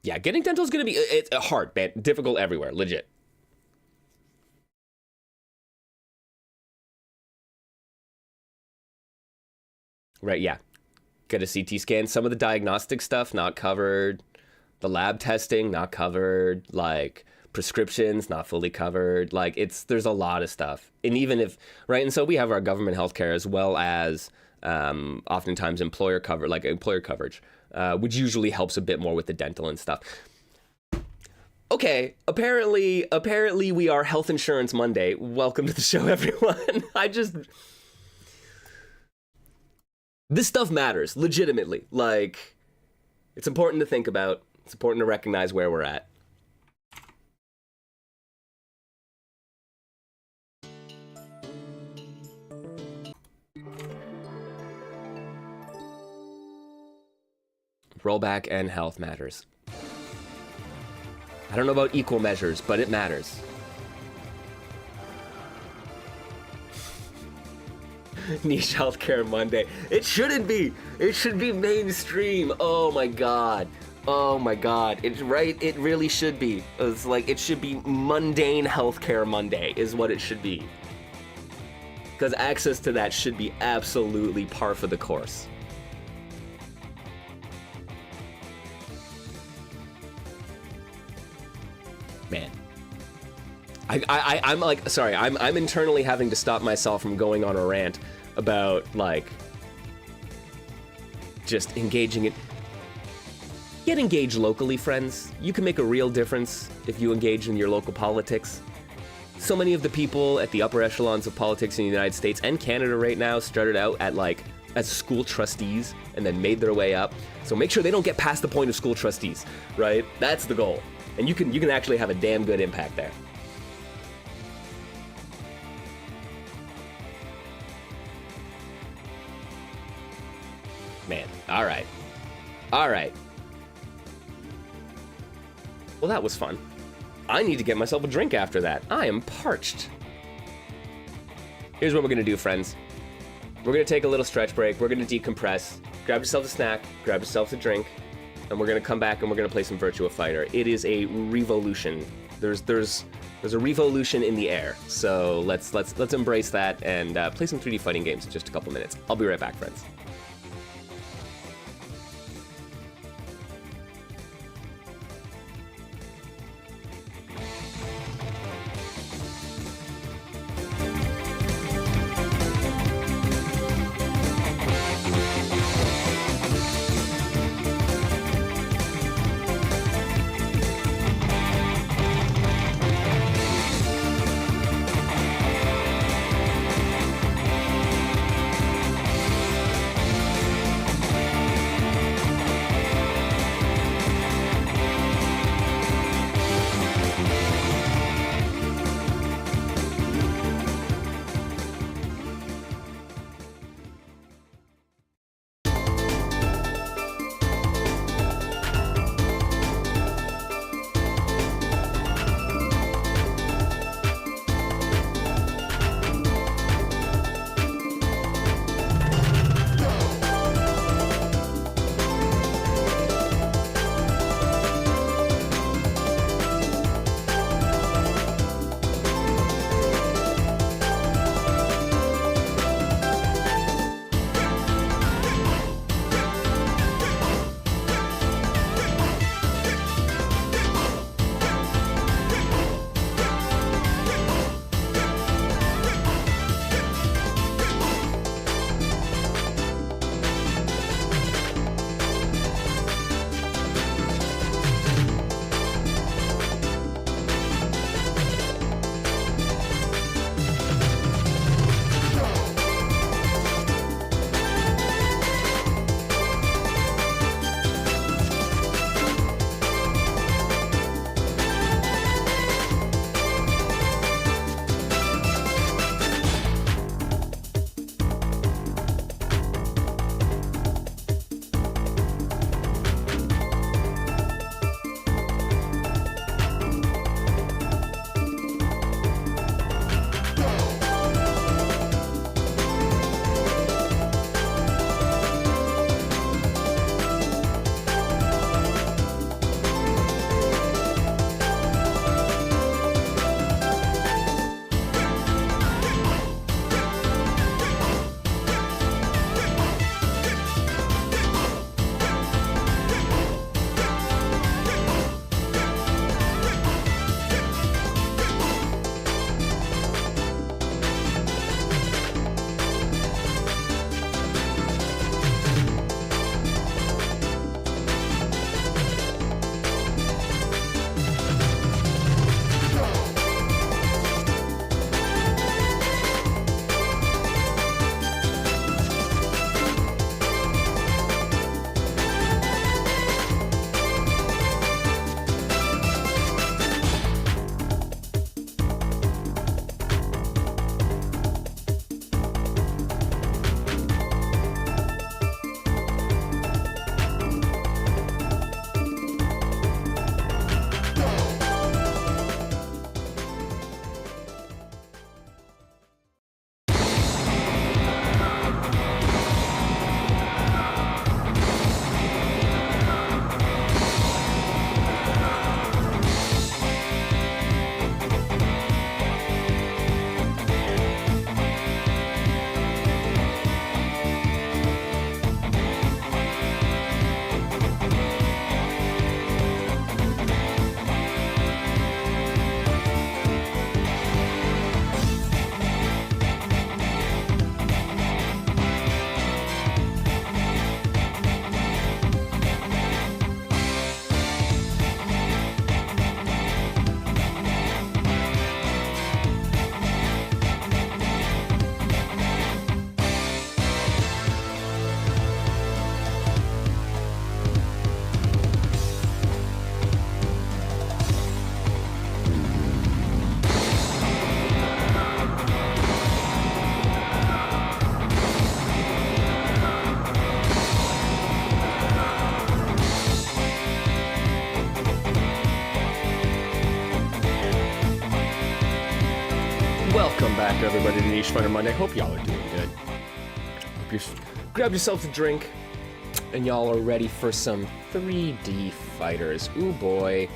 Yeah, getting dental is going to be it's hard, man, difficult everywhere, legit. Right, yeah. Get a CT scan. Some of the diagnostic stuff, not covered. The lab testing, not covered. Like, prescriptions, not fully covered. Like, there's a lot of stuff. And even if, right, and so we have our government healthcare as well as oftentimes employer coverage, which usually helps a bit more with the dental and stuff. Okay, apparently we are Health Insurance Monday. Welcome to the show, everyone. This stuff matters, legitimately. Like, it's important to think about. It's important to recognize where we're at. Rollback and health matters. I don't know about equal measures, but it matters. Niche healthcare Monday. It shouldn't be. It should be mainstream. Oh my god. Oh my god. It's right. It really should be. It's like it should be mundane healthcare Monday is what it should be. Because access to that should be absolutely par for the course. Man. I'm like, sorry, I'm internally having to stop myself from going on a rant about, like, just engaging in... Get engaged locally, friends. You can make a real difference if you engage in your local politics. So many of the people at the upper echelons of politics in the United States and Canada right now started out at, like, as school trustees and then made their way up. So make sure they don't get past the point of school trustees, right? That's the goal. And you can actually have a damn good impact there. Man, all right. All right. Well, that was fun. I need to get myself a drink after that. I am parched. Here's what we're gonna do, friends. We're gonna take a little stretch break. We're gonna decompress. Grab yourself a snack, grab yourself a drink, and we're gonna come back and we're gonna play some Virtua Fighter. It is a revolution. There's a revolution in the air. So let's embrace that and play some 3D fighting games in just a couple minutes. I'll be right back, friends. welcome everybody to Niche Fighter Monday. Hope y'all are doing good. Hope you grab yourself a drink, and y'all are ready for some 3D fighters. Ooh boy,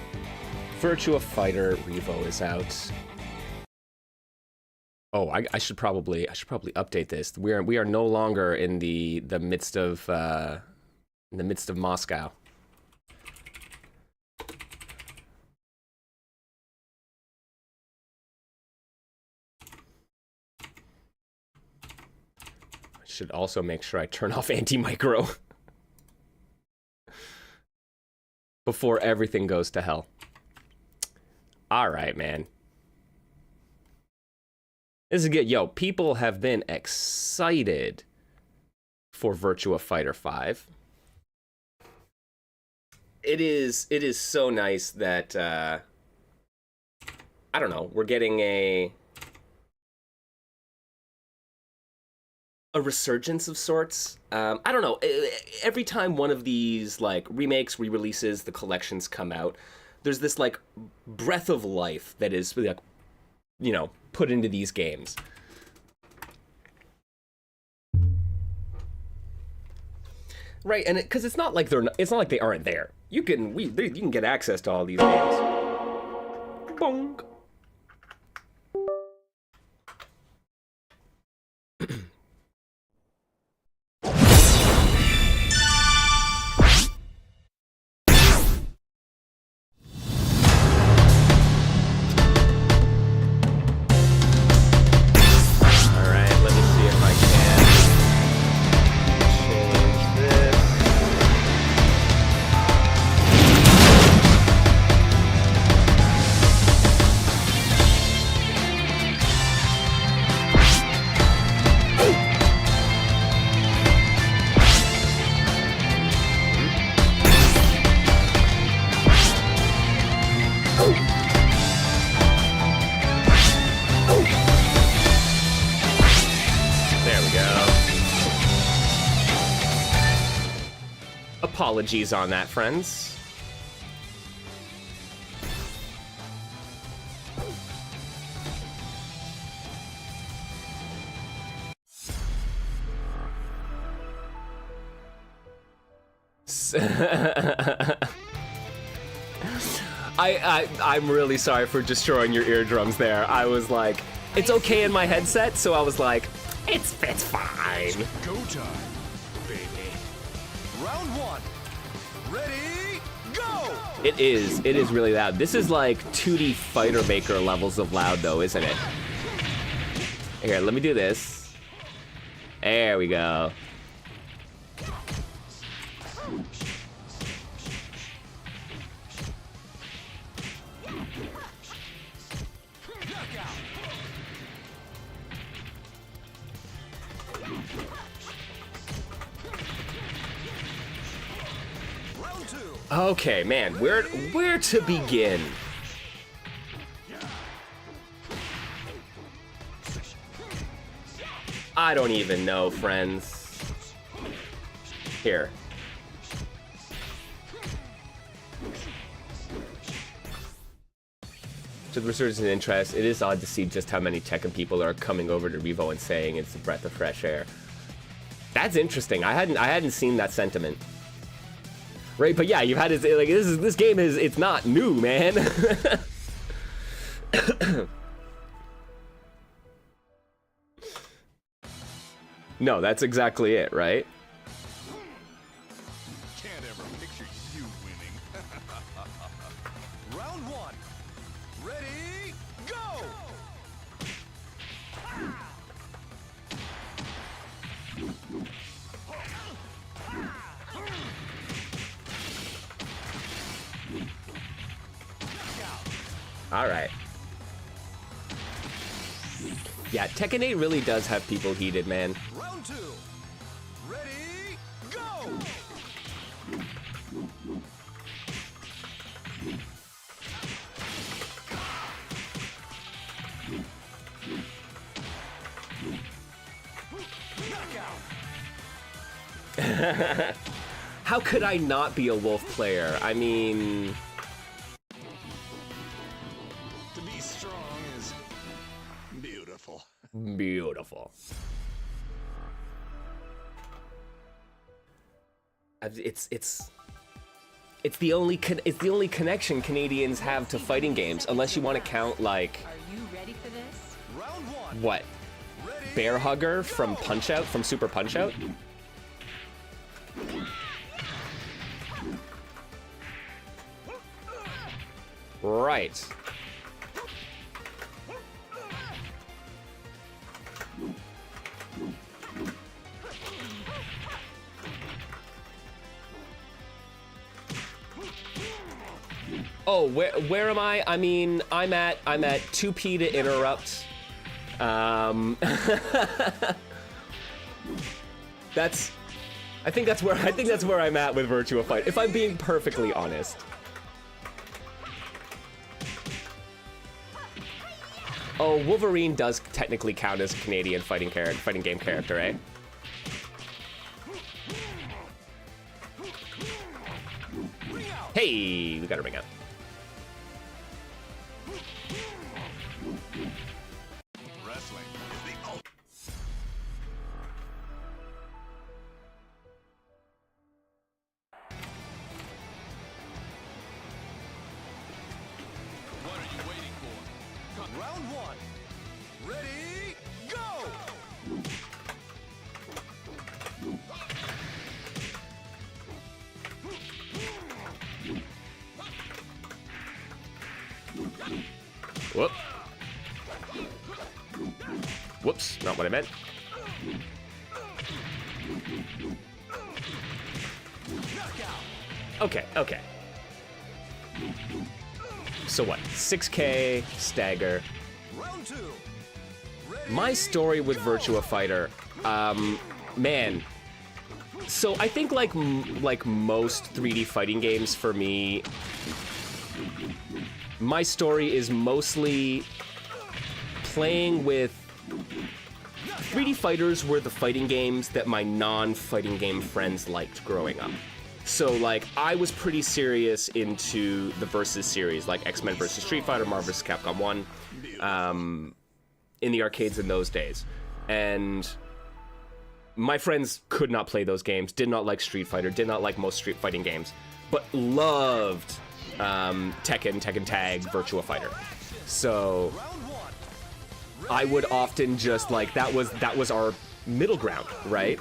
Virtua Fighter Revo is out. Oh, I should probably update this. We are no longer in the midst of Moscow. Should also make sure I turn off anti-micro before everything goes to hell. All right, man. This is good. Yo, people have been excited for Virtua Fighter 5. It is so nice that I don't know, we're getting a resurgence of sorts. I don't know. Every time one of these like remakes, re-releases, the collections come out, there's this like breath of life that is like, you know, put into these games. Right, and because it's not like it's not like they aren't there. You can get access to all these games. Bong. Apologies on that, friends. I'm really sorry for destroying your eardrums there. I was like, it's okay in my headset, so I was like, it's fine. Go time, baby. Round one. Ready, go! It is really loud. This is like 2D Fighter Maker levels of loud though, isn't it? Here, let me do this. There we go. Okay, man, where to begin? I don't even know, friends. Here. To the resurgence in interest, it is odd to see just how many Tekken people are coming over to Revo and saying it's a breath of fresh air. That's interesting. I hadn't seen that sentiment. Right, but yeah, you've had it like this game it's not new, man. No, that's exactly it, right? Can't ever picture you winning. Round one. Ready, go! All right. Yeah, Tekken 8 really does have people heated, man. Round two. Ready, go! How could I not be a Wolf player? I mean... To be strong is beautiful. Beautiful. It's the only connection Canadians have to fighting games, unless you want to count like Are you ready for this? Round one. what? Bear Hugger from Punch Out, from Super Punch Out? Right. Oh, where am I? I mean, I'm at 2p to interrupt. I think that's where I'm at with Virtua Fight, if I'm being perfectly honest. Oh, Wolverine does technically count as a Canadian fighting game character, eh? Hey, we got a ring out. Wrestling is the ultimate. What are you waiting for? Round one. Ready, go! Whoop. Whoops, not what I meant. Okay, okay. So what? 6K, stagger. Round two. My story with Virtua Fighter, man. So I think like most 3D fighting games for me, my story is mostly playing with 3D fighters were the fighting games that my non-fighting game friends liked growing up. So like I was pretty serious into the Versus series, like X-Men vs. Street Fighter, Marvel vs. Capcom 1, in the arcades in those days. And my friends could not play those games, did not like Street Fighter, did not like most street fighting games, but loved Tekken Tag, Virtua Fighter. So I would often just like, that was our middle ground, right?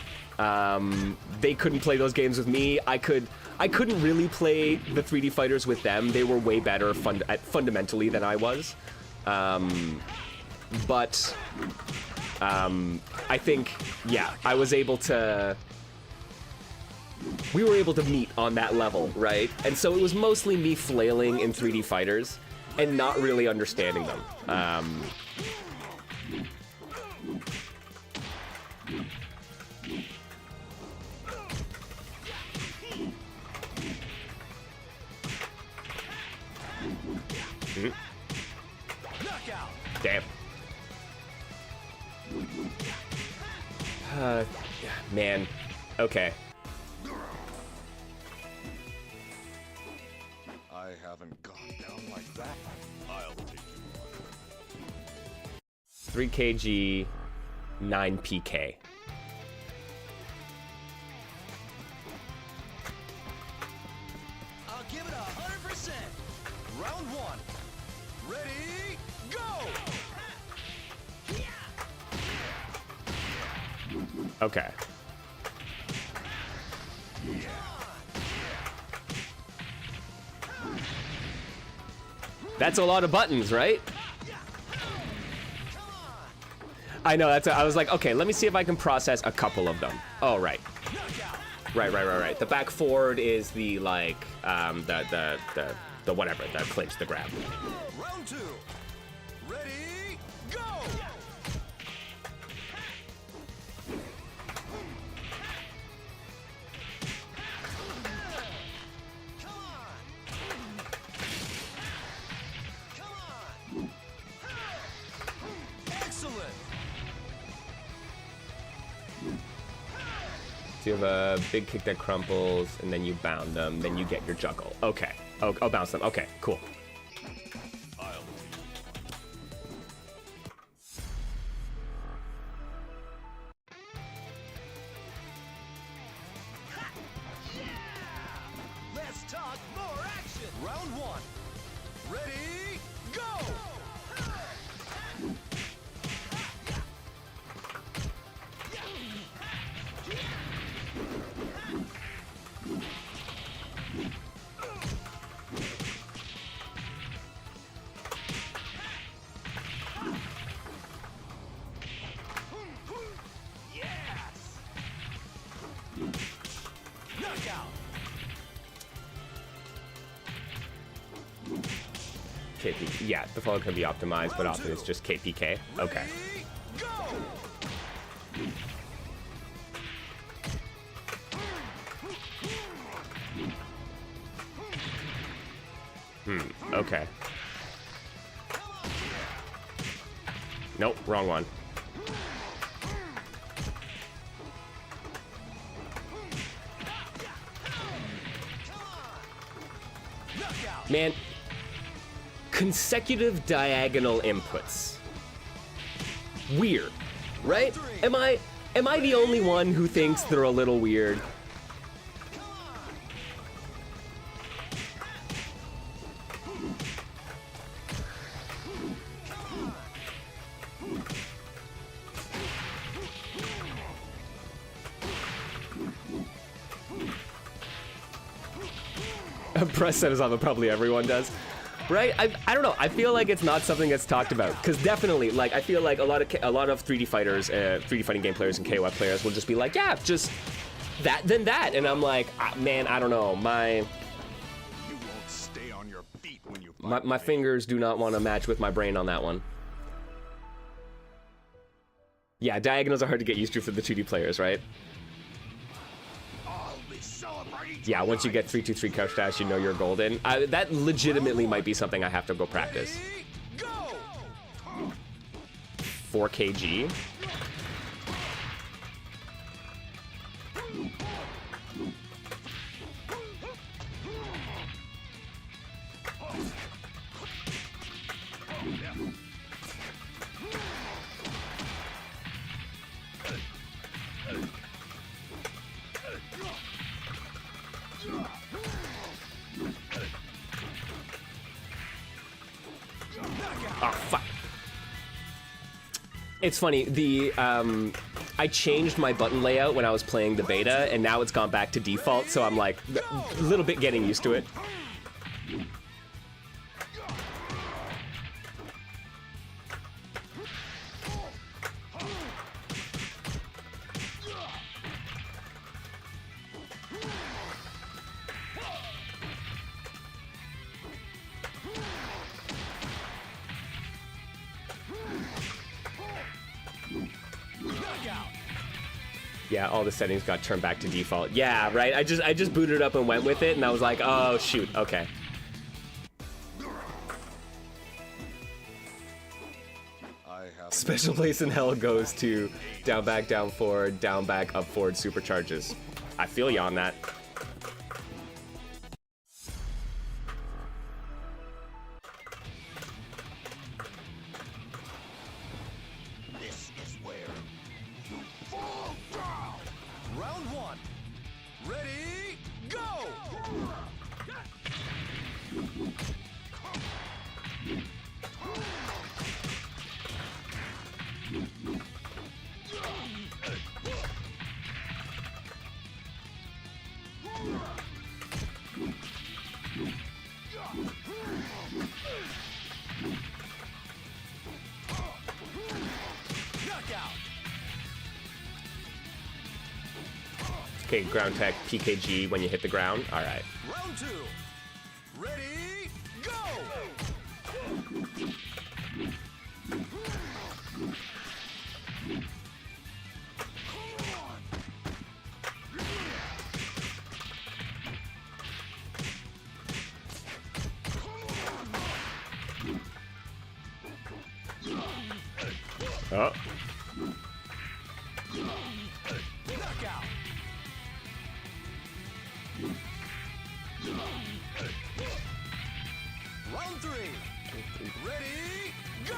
They couldn't play those games with me. I couldn't really play the 3D fighters with them. They were way better fundamentally than I was. But I think, yeah, we were able to meet on that level, right? And so it was mostly me flailing in 3D fighters and not really understanding them. Damn. Man. Okay. I haven't gone down like that. I'll take you on. 3kg, 9pk. I'll give it 100%. Round one. Ready, go! Okay. That's a lot of buttons, right? I know, I was like, okay, let me see if I can process a couple of them. Oh, right. Right. The back forward is the, like, the whatever, the clinch, the grab. Round two. Ready, go! Excellent. So you have a big kick that crumples, and then you bound them, then you get your juggle. Okay. Oh, bounce them. Okay, cool. Round one. Ready, go! Yes! Knockout! KP. Yeah, the phone can be optimized, but often it's just KPK. Okay. Ready, go! Okay. Nope, wrong one. Knockout! Man, consecutive diagonal inputs. Weird, right? Am I the only one who thinks they're a little weird? Press set is on, but probably everyone does. Right? I don't know. I feel like it's not something that's talked about, because definitely, like, I feel like a lot of 3D fighters, 3D fighting game players and KOF players will just be like, yeah, just that, then that, and I'm like, man, I don't know. You won't stay on your feet when you fight My me. fingers do not want to match with my brain on that one. Yeah, diagonals are hard to get used to for the 2D players, right? I'll be celebrating Yeah, once you get 3-2-3 couch dash, you know you're golden. That legitimately might be something I have to go practice. Ready, go! 4 kg. Oh, fuck. It's funny, I changed my button layout when I was playing the beta, and now it's gone back to default, so I'm like, a little bit getting used to it. Yeah, all the settings got turned back to default. Yeah, right. I just booted up and went with it, and I was like, oh shoot, okay. I have Special place in hell goes to down, back, down, forward, down, back, up, forward, supercharges. I feel you on that. This is where you fall down. Round one. Ready, go! Knockout. Okay, ground tech, PKG when you hit the ground. All right. Round two. Ready, go! Oh. Knockout. Round three. Ready, go!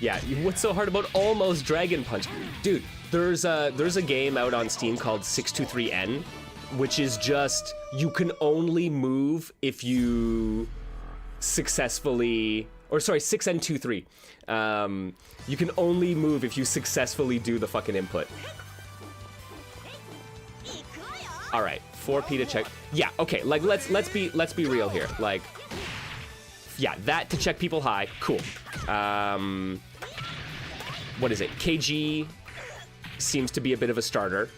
Yeah, what's so hard about almost Dragon Punch? Dude, there's a game out on Steam called 623N, which is just, you can only move if you successfully, or sorry, 6N23. You can only move if you successfully do the fucking input. All right, 4P to check. Yeah, okay, like let's be real here. Like, yeah, that to check people high, cool. What is it? KG seems to be a bit of a starter.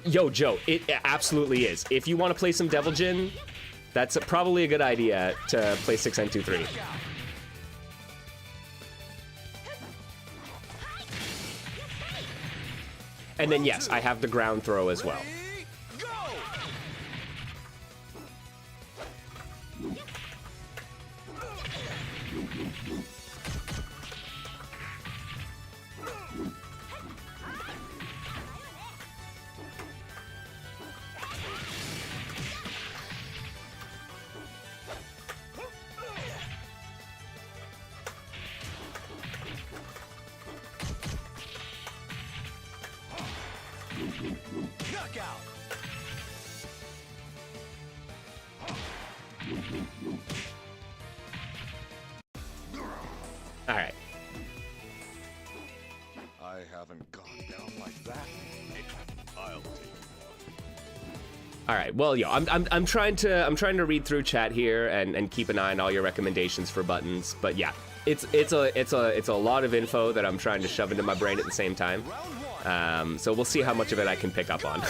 Yo, Joe, it absolutely is. If you want to play some Devil Jin, that's probably a good idea to play 6N23. And then, yes, I have the ground throw as well. All right. I haven't gone down like that. I'll take All right. Well, yo, I'm trying to read through chat here and keep an eye on all your recommendations for buttons. But yeah, it's a lot of info that I'm trying to shove into my brain at the same time. So we'll see how much of it I can pick up on.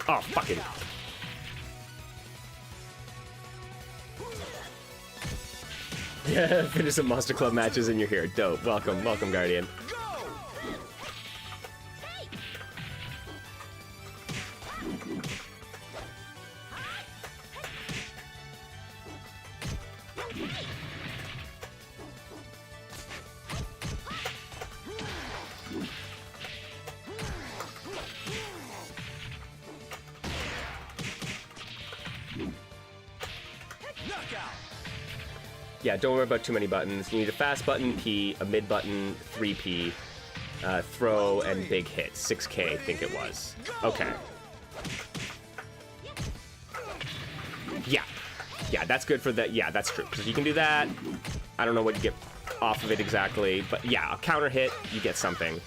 Oh, fucking. Yeah, finish some Monster Club matches and you're here. Dope. Welcome, Guardian. Yeah, don't worry about too many buttons. You need a fast button, P, a mid button, 3P, throw, and big hit. 6K, I think it was. Okay. Yeah. Yeah, that's good for that. Yeah, that's true. Because you can do that. I don't know what you get off of it exactly. But yeah, a counter hit, you get something.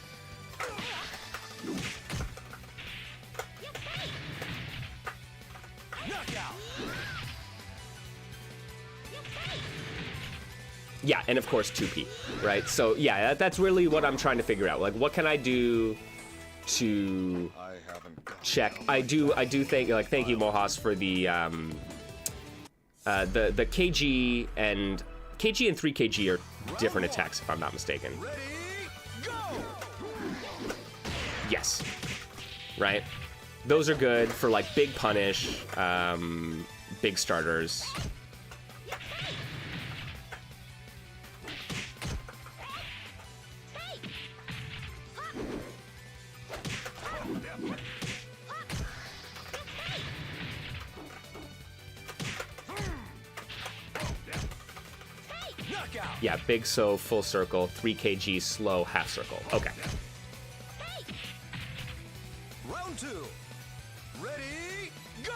Yeah, and of course 2P, right? So yeah, that's really what I'm trying to figure out. Like, what can I do to check? I do thank you Mohas for the KG and 3KG are different attacks if I'm not mistaken. Yes, right. Those are good for like big punish, big starters. Yeah, big so, full circle, 3KG, slow, half circle. Okay. Round 2. Ready, go!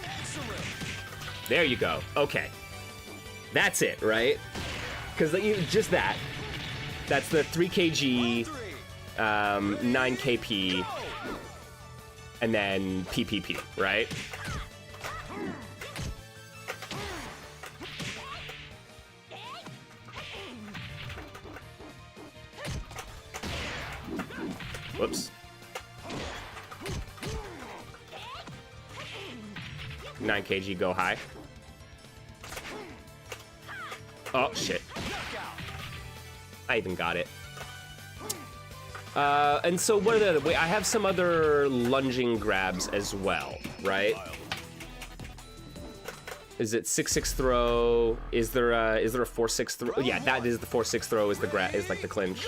Excellent. There you go. Okay. That's it, right? Because just that. That's the 3KG, 9KP, and then PPP, right? Whoops. 9 kg, go high. Oh, shit. I even got it. And so what are the other... Wait, I have some other lunging grabs as well, right? Is it 6-6 throw? Is there a 4-6 throw? Yeah, that is the 4-6 throw is the is like the clinch.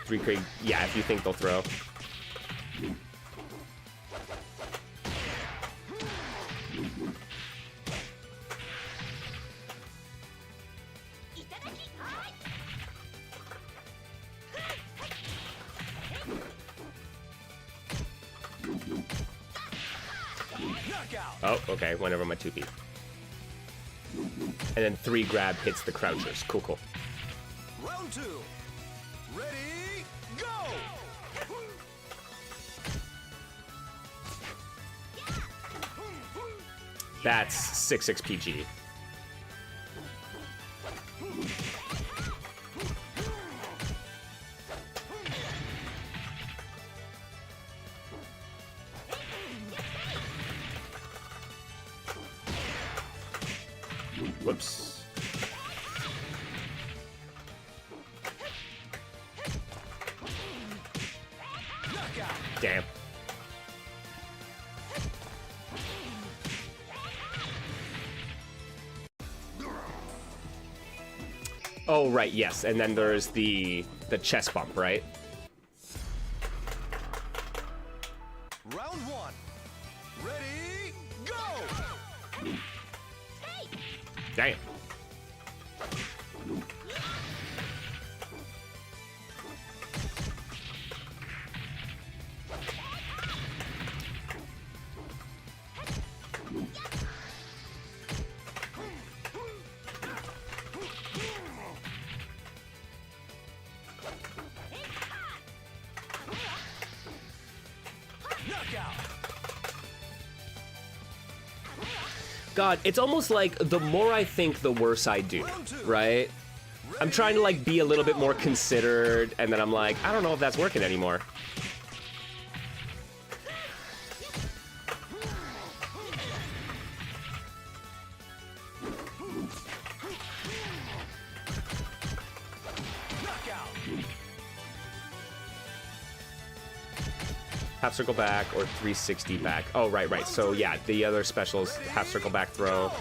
3 Craig, yeah, if you think they'll throw. Oh, okay, went over my 2P. And then 3 grab hits the crouchers. Cool, cool. Round 2. Ready, go! That's 6-6 PG. Whoops. Damn. Oh, right, yes. And then there's the chest bump, right? Round 1. Ready, go! Damn. God, it's almost like the more I think, the worse I do, right? I'm trying to like be a little bit more considered, and then I'm like, I don't know if that's working anymore. Half circle back or 360 back. Oh, right, right. So yeah, the other specials, half circle back throw.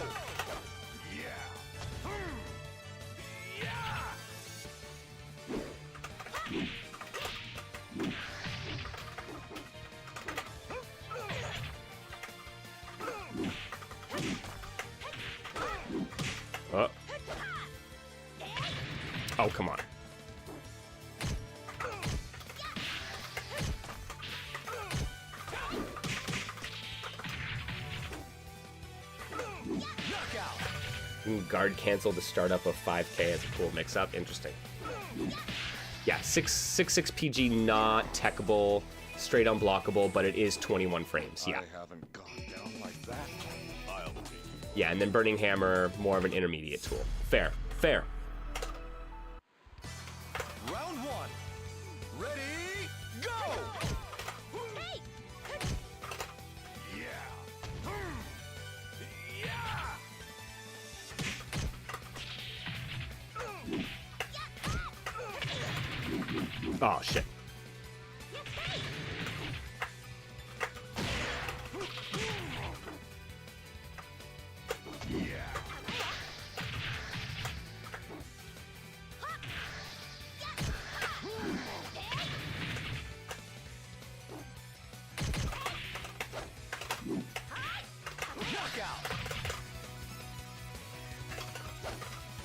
Oh. Oh, come on. Guard cancel the startup of 5K as a cool mix-up. Interesting. Yeah, 6-6 PG, not techable, straight unblockable, but it is 21 frames. Yeah. I haven't gone down like that. I'll take it. Yeah, and then Burning Hammer, more of an intermediate tool. Fair, fair. Round 1. Ready, go! Oh, shit.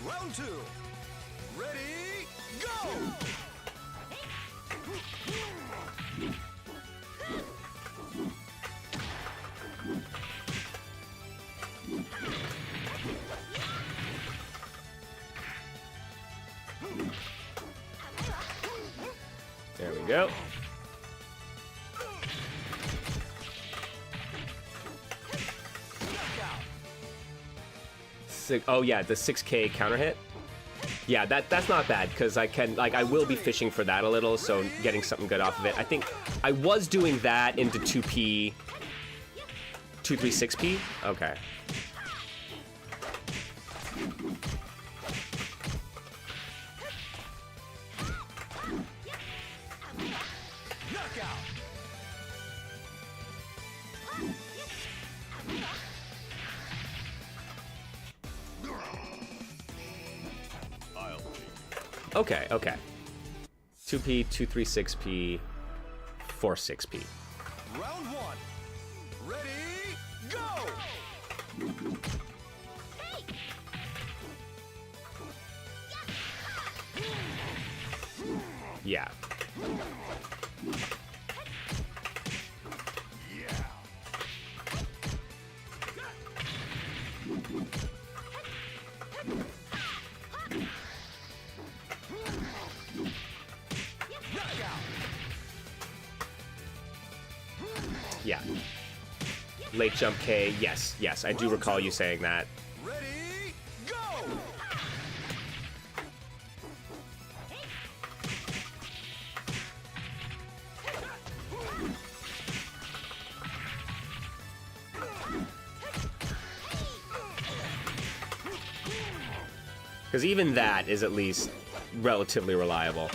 Round 2. Ready, go! There we go. Oh yeah, the 6K counter hit. Yeah, that's not bad because I can I will be fishing for that a little, so getting something good off of it. I think I was doing that into 2P, 236P. Okay. Okay, okay. 2P, 236P, 46P. Round one. Ready, go! Yeah. Yeah. Late jump K, yes, yes, I do recall you saying that. Ready, go! Because even that is at least relatively reliable.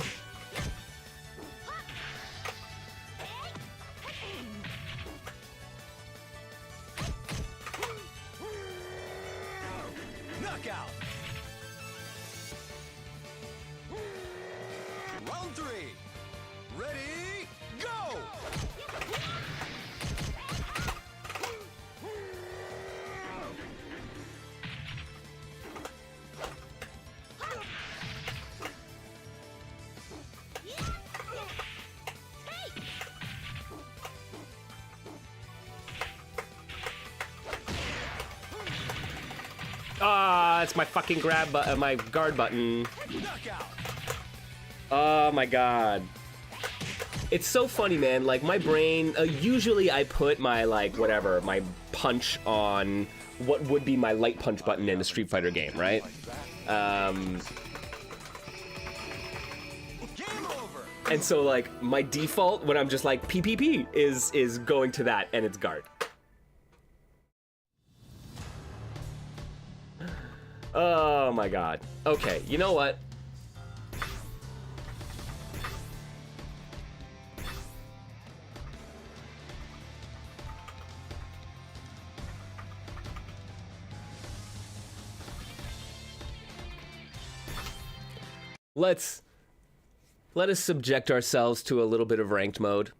Knockout! Round three. Ready, go! Ah, it's my fucking grab button, my guard button. Knockout! Oh my god. It's so funny, man. Like, my brain, usually I put my, like, whatever, my punch on what would be my light punch button in a Street Fighter game, right? Game over! And so, like, my default, when I'm just like, PPP, is going to that, and it's guard. Oh my god. Okay, you know what? Let us subject ourselves to a little bit of ranked mode,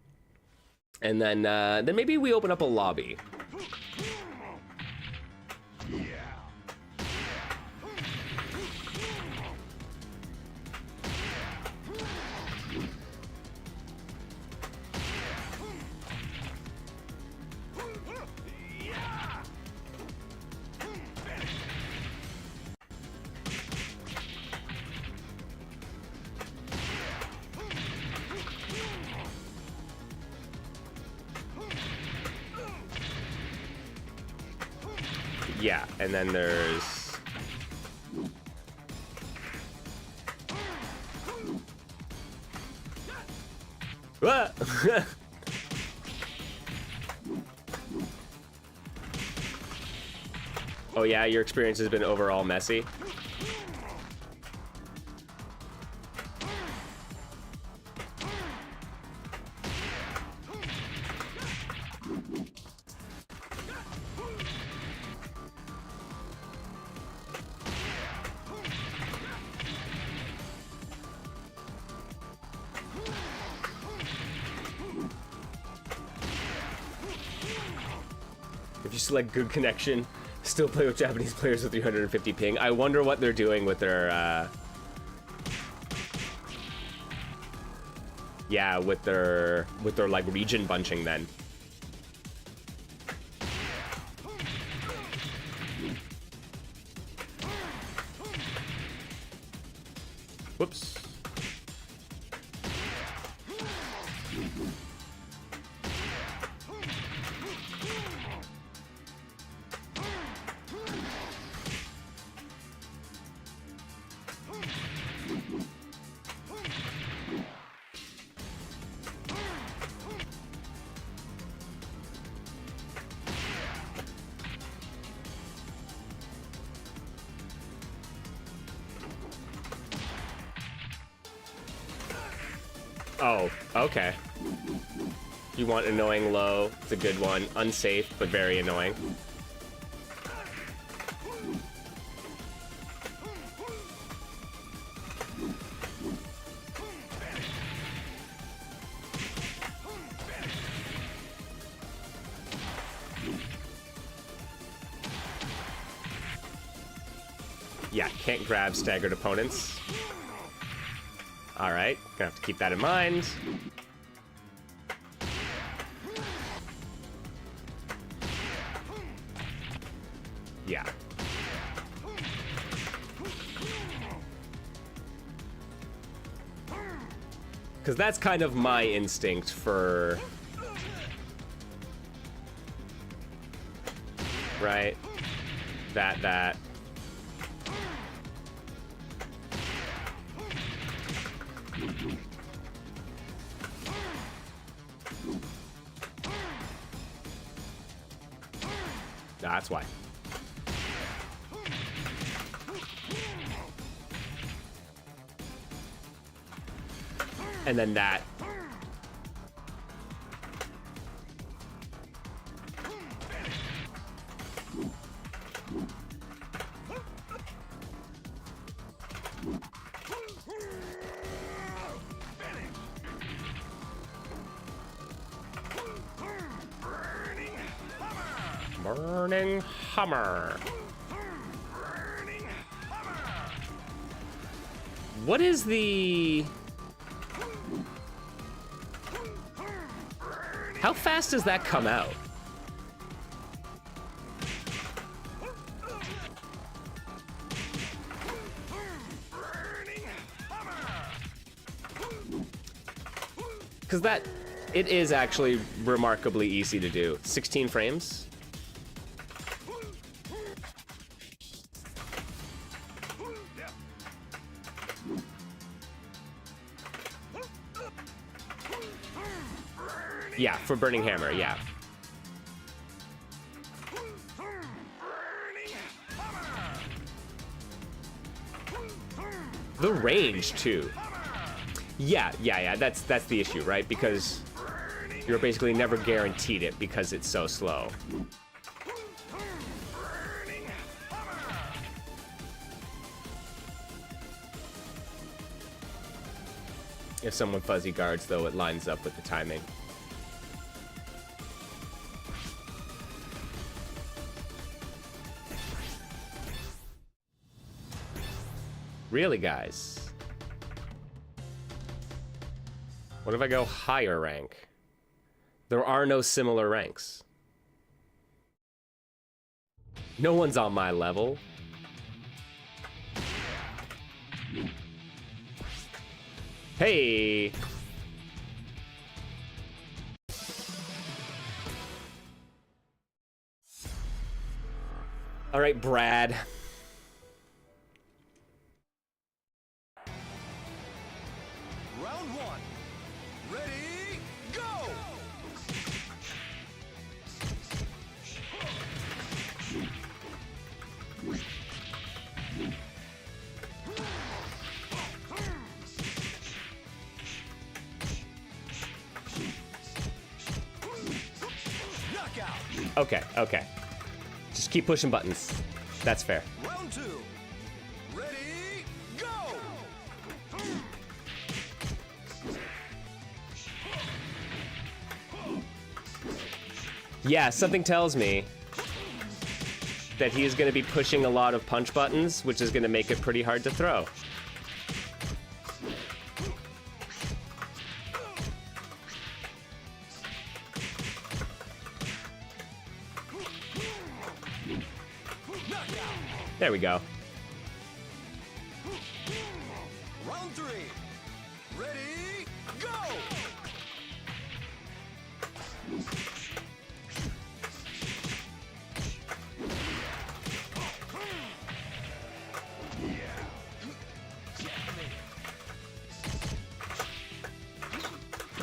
and then maybe we open up a lobby. Yeah, and then there's... Ah! Oh yeah, your experience has been overall messy? If you select good connection, still play with Japanese players with 350 ping. I wonder what they're doing with their, yeah, with their like region bunching then. Whoops. Oh, okay. You want annoying low, it's a good one. Unsafe, but very annoying. Yeah, can't grab staggered opponents. Alright, gonna have to keep that in mind. Yeah. Because that's kind of my instinct for... Right? That. That's why. And then that. Burning Hammer. What is the... How fast does that come out? Because that... It is actually remarkably easy to do. 16 frames? Yeah, for Burning Hammer, yeah. The range, too. Yeah, that's the issue, right? Because you're basically never guaranteed it because it's so slow. If someone fuzzy guards, though, it lines up with the timing. Really, guys? What if I go higher rank? There are no similar ranks. No one's on my level. Hey! All right, Brad. Round one. Ready, go! Knockout. Okay. Just keep pushing buttons. That's fair. Round two. Ready, go! Yeah, something tells me that he is going to be pushing a lot of punch buttons, which is going to make it pretty hard to throw. There we go. Round three. Ready, go!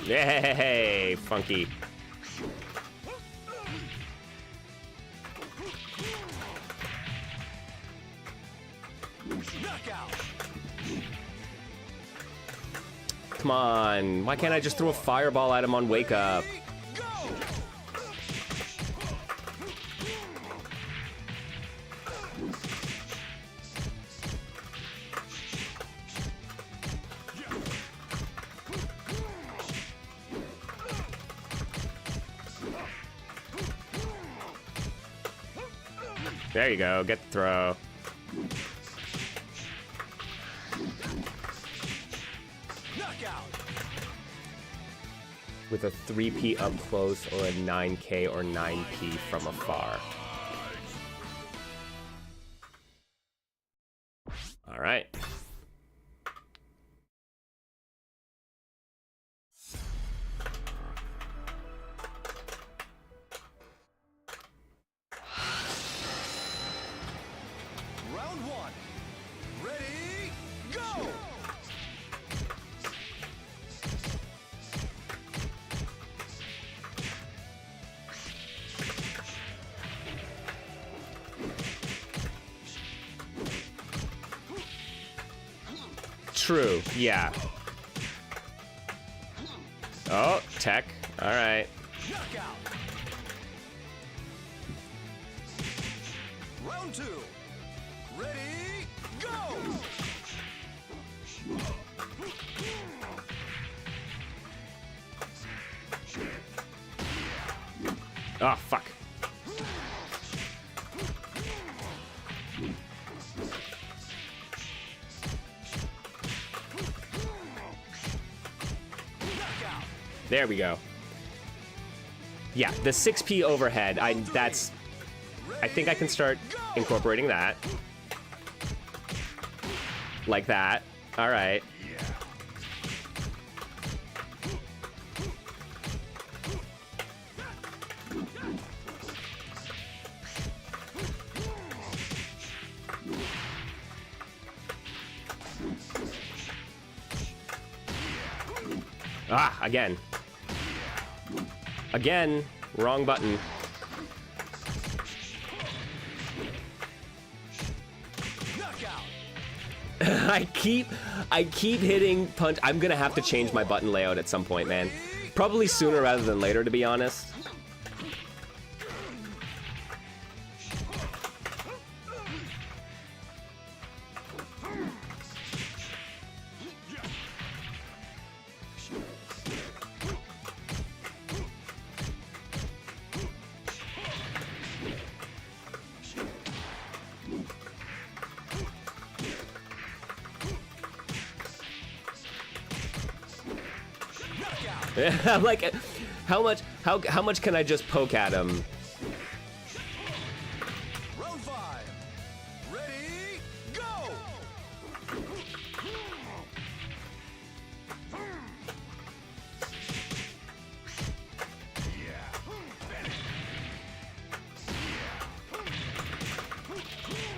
Yay, funky. come on. Why can't I just throw a fireball at him on Wake Up? Go! There you go, get the throw. Knockout! With a 3P up close or a 9K or 9P from afar. All right. Round one. Ready, go! True, yeah. Oh, tech. All right. Knockout! Round two. Ready, go! Oh, fuck. Knockout! There we go. Yeah, the 6P overhead. I think I can start incorporating that. Like that. All right. Ah, again. Again, wrong button. Knockout! I keep hitting punch. I'm gonna have to change my button layout at some point, man. Probably sooner rather than later, to be honest. I'm like, how much can I just poke at him? Round five. Ready, go!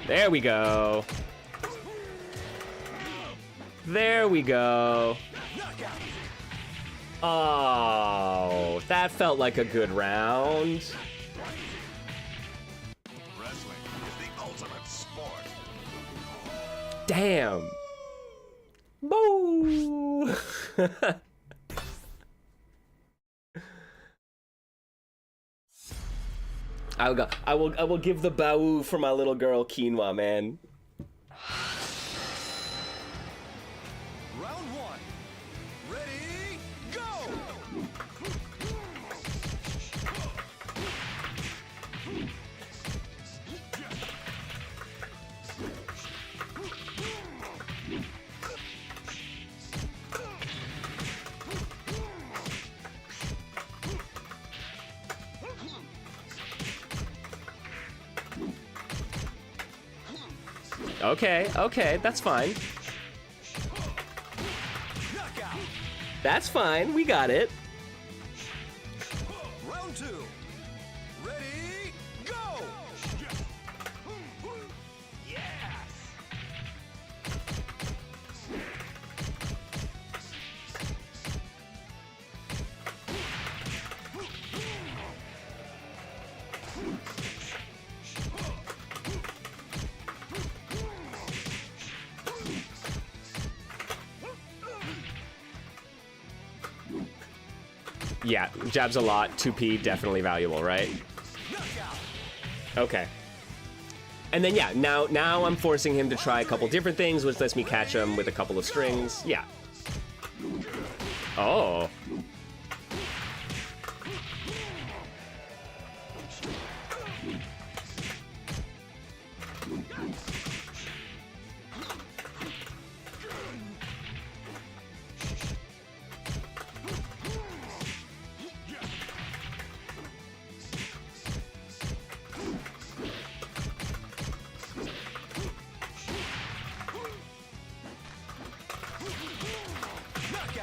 There we go. There we go. Knockout! Oh, that felt like a good round. Wrestling is the ultimate sport. Damn. Boo. I will give the boo for my little girl Quinoa, man. Round one. Ready, go! Okay, that's fine. Knockout! That's fine. We got it. Round two. Ready, go! Yes! Yeah, jabs a lot. 2P definitely valuable, right? Okay. And then yeah, now I'm forcing him to try a couple different things, which lets me catch him with a couple of strings. Yeah. Oh.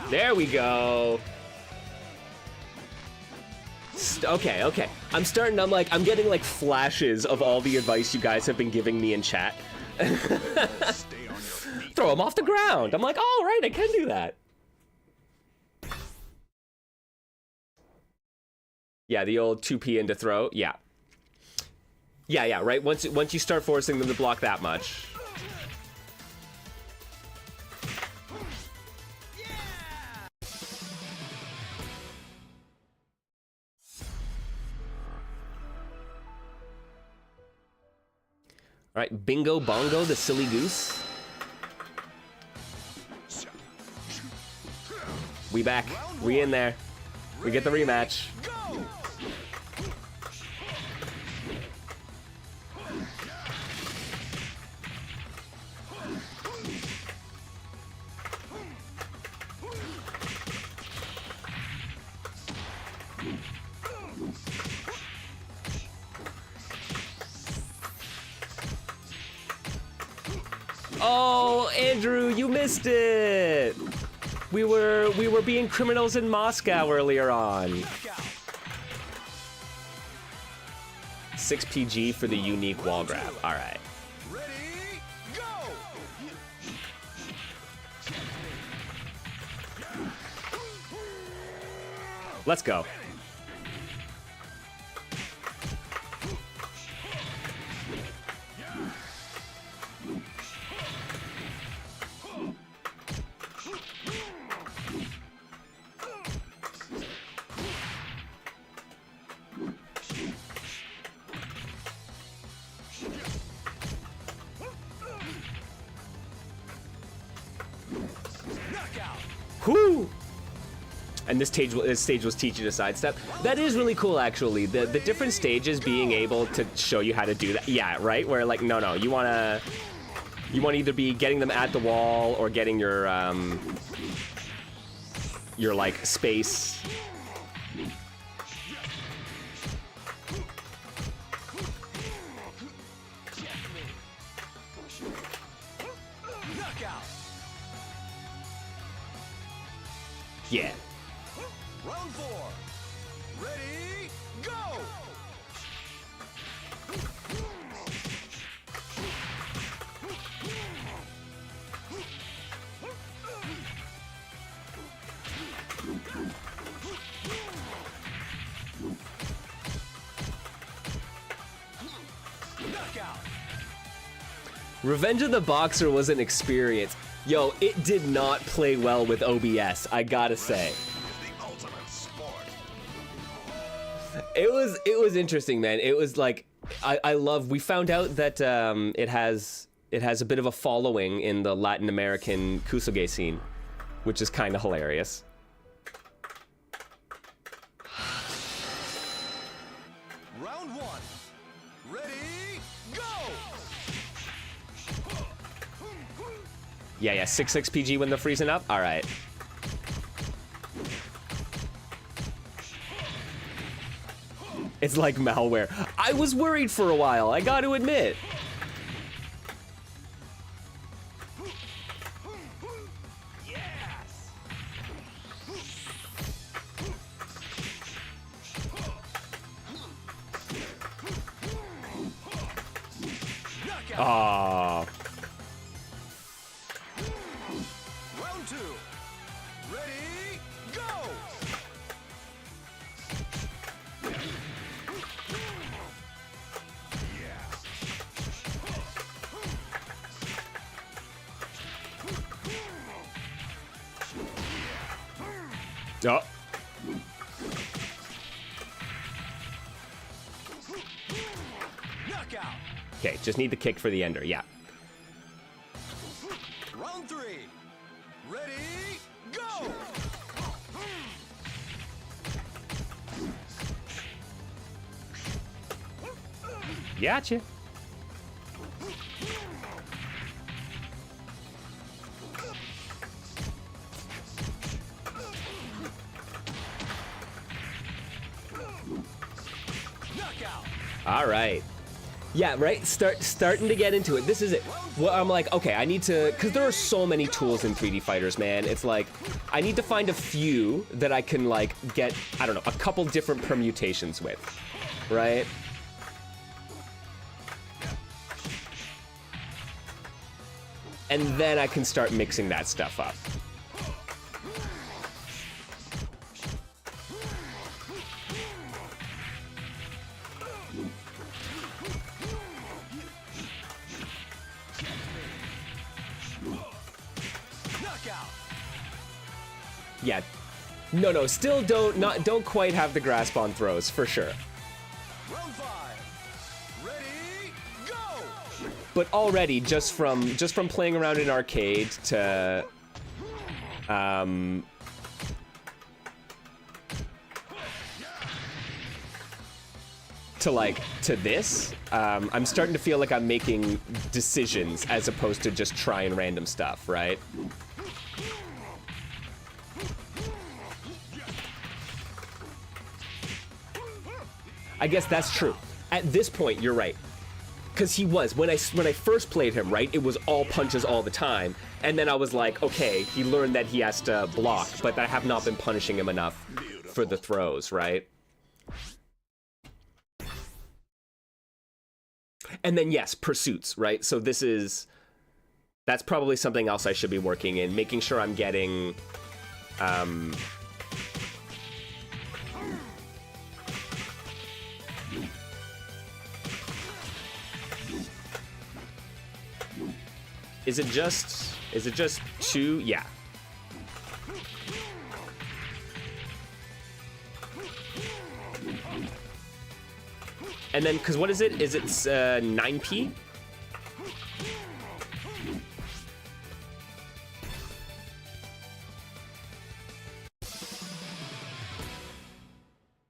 There we go. Okay. I'm getting like flashes of all the advice you guys have been giving me in chat. Throw him off the ground. I'm like, all right, I can do that. Yeah, the old 2P into throw. Yeah. Yeah, right. Once you start forcing them to block that much. All right, Bingo Bongo, the silly goose. We back. We in there. We get the rematch. Oh, Andrew, you missed it. We were being criminals in Moscow earlier on. 6 PG for the unique wall grab. All right. Ready, go! Let's go. Whoo! And this stage was teaching to sidestep. That is really cool, actually. The different stages being able to show you how to do that. Yeah, right? Where like, no, you wanna either be getting them at the wall or getting your like space. Yeah. Round 4. Ready, go! Knockout. Revenge of the Boxer was an experience. Yo, it did not play well with OBS, I gotta say. It was interesting, man. It was like, we found out that it has a bit of a following in the Latin American kusoge scene, which is kind of hilarious. Round 1. Ready, go! Yeah, 6 PG when they're freezing up? All right. It's like malware. I was worried for a while, I got to admit. Ah. Round 2. Ready, go! Oh. Knockout. Okay, just need the kick for the ender. Yeah. Round 3. Ready, go! Gotcha. Knockout. All right. Yeah, right? Starting to get into it. This is it. Well, I'm like, okay, I need to, because there are so many tools in 3D fighters, man. It's like, I need to find a few that I can, like, get, I don't know, a couple different permutations with, right? And then I can start mixing that stuff up. Knockout. Yeah. No, still don't quite have the grasp on throws, for sure. Round 5. Ready, go! But already, just from playing around in arcade to, to this, I'm starting to feel like I'm making decisions as opposed to just trying random stuff, right? I guess that's true. At this point, you're right. Because he was, when I first played him, right, it was all punches all the time. And then I was like, okay, he learned that he has to block, but I have not been punishing him enough for the throws, right? And then, yes, pursuits, right? So that's probably something else I should be working in, making sure I'm getting, Is it just 2? Yeah. And then, because what is it? Is it 9p?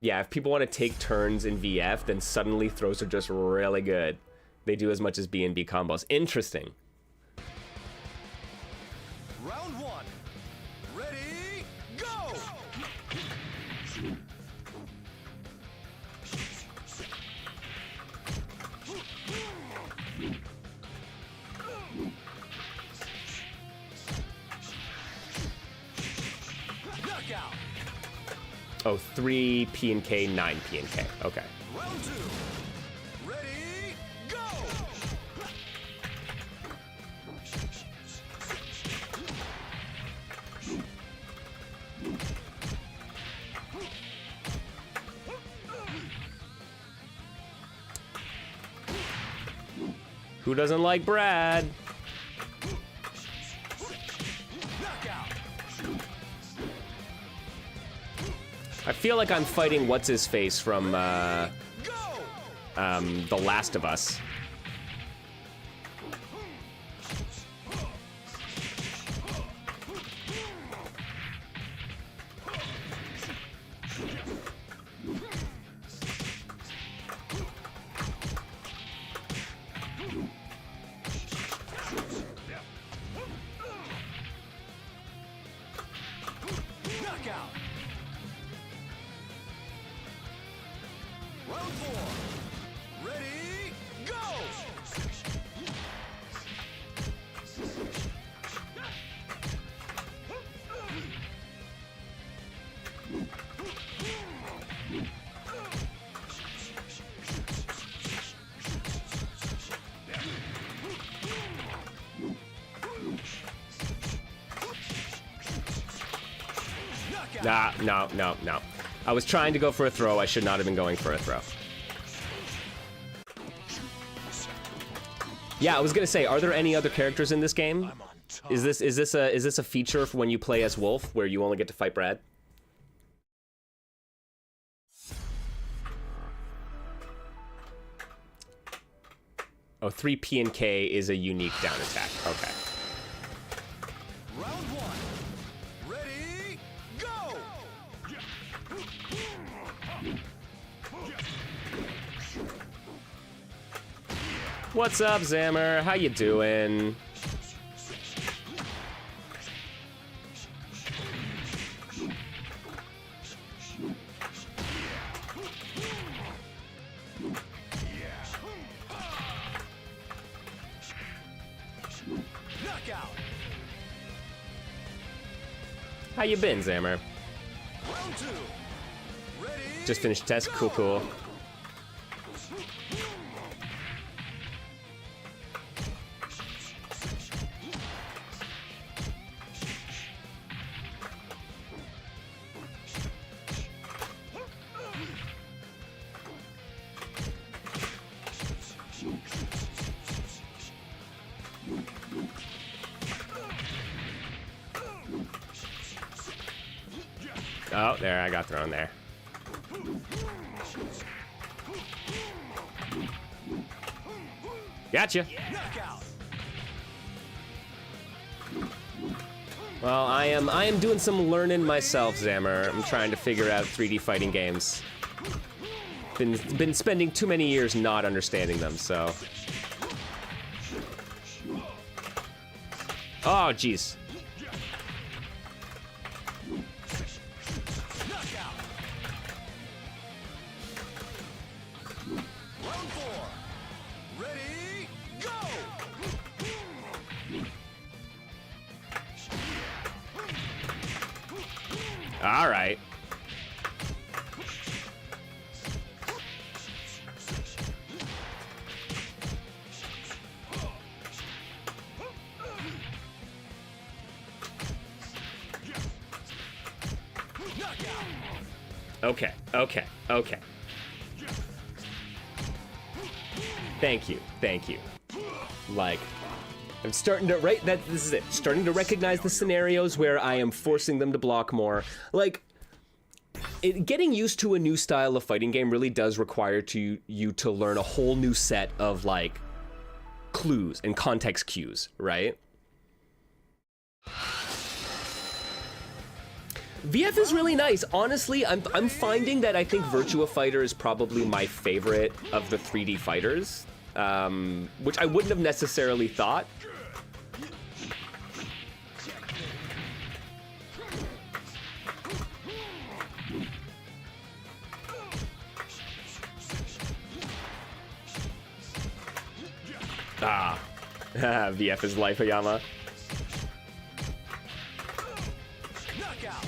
Yeah, if people want to take turns in VF, then suddenly throws are just really good. They do as much as B and B combos. Interesting. Round 1. Ready, go! Knockout. Oh, 3 P and K, 9 P and K. Okay. Round 2. Ready, go! Who doesn't like Brad? Knockout. I feel like I'm fighting what's-his-face from, Go! The Last of Us. Knockout. Round 4. Ready, go! No. I was trying to go for a throw. I should not have been going for a throw. Yeah, I was gonna say, are there any other characters in this game? Is this a feature for when you play as Wolf, where you only get to fight Brad? Oh, 3 P and K is a unique down attack. Okay. Round one. Ready, go! What's up, Zammer? How you doing? Knockout. How you been, Zammer? Round two. Ready, Just finished test. Cool, cool. Oh, there, I got thrown there. Gotcha. knockout. Well, I am doing some learning myself, Zammer. I'm trying to figure out 3D fighting games. Been spending too many years not understanding them, so. Oh, jeez. Knockout. Round four. Ready, go! All right. Okay, okay, okay. Thank you, thank you. Like, I'm starting to, right, this is it. Starting to recognize the scenarios where I am forcing them to block more. Like, getting used to a new style of fighting game really does require you to learn a whole new set of, like, clues and context cues, right? VF is really nice. Honestly, I'm finding that I think Virtua Fighter is probably my favorite of the 3D fighters, which I wouldn't have necessarily thought. Ah, VF is life, Oyama. Knockout.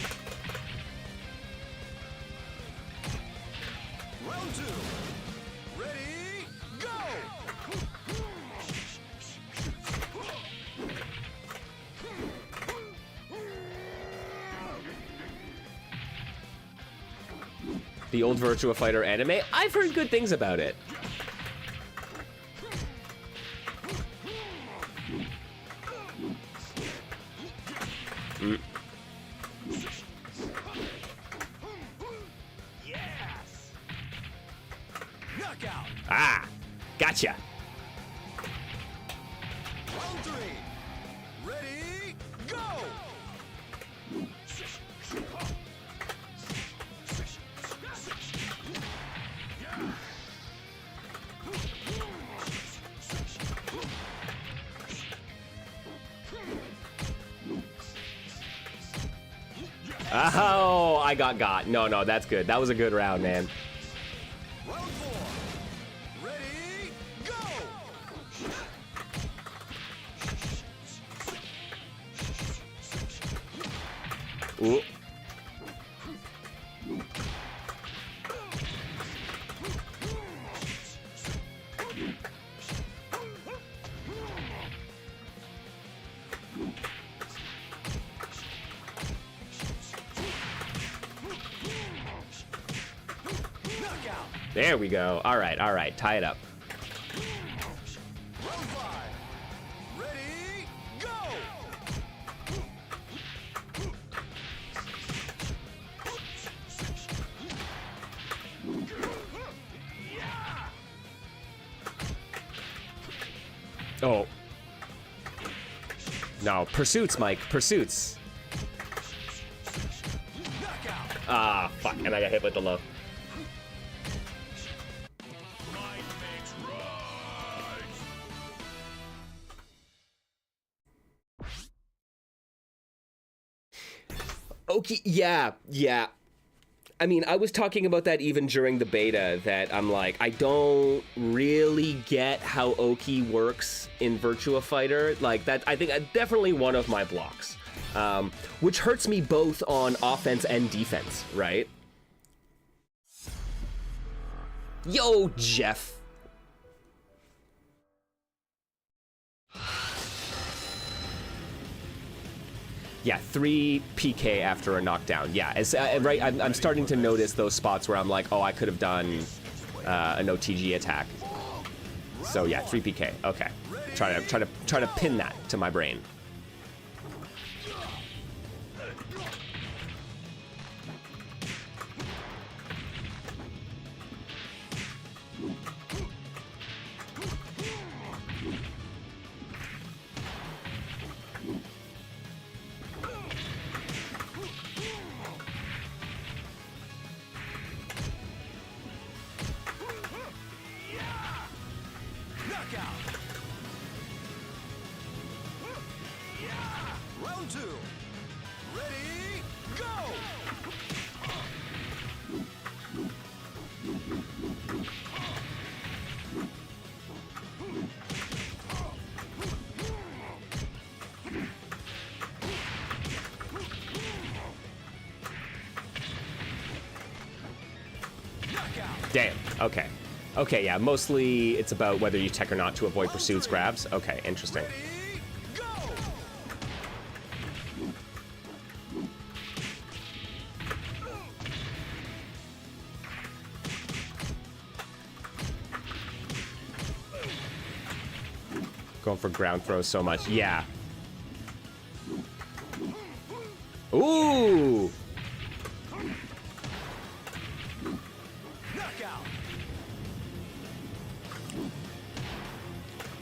Round two. Ready, go! The old Virtua Fighter anime, I've heard good things about it. Yes! Knockout. Ah, gotcha. Round three. Ready, go! Oh, I got. No, that's good. That was a good round, man. Round four. Ready, go! Ooh. Knockout. There we go. All right. Tie it up. Round five. Ready, go! Oh. No, pursuits, Mike. Pursuits. Ah, fuck. And I got hit with the low. Okay, yeah. I mean, I was talking about that even during the beta, that I'm like, I don't really get how Oki works in Virtua Fighter. Like, that, I think, definitely one of my blocks. Which hurts me both on offense and defense, right? Yo, Jeff. Yeah, 3 PK after a knockdown. Yeah, right. I'm starting to notice those spots where I'm like, oh, I could have done an OTG attack. So yeah, 3 PK. Okay, try to pin that to my brain. Round 2. Ready, go! Damn. Okay. Okay, yeah, mostly it's about whether you tech or not to avoid pursuits, grabs. Okay, interesting. Ready, go! Going for ground throws so much. Yeah. Ooh! Knockout.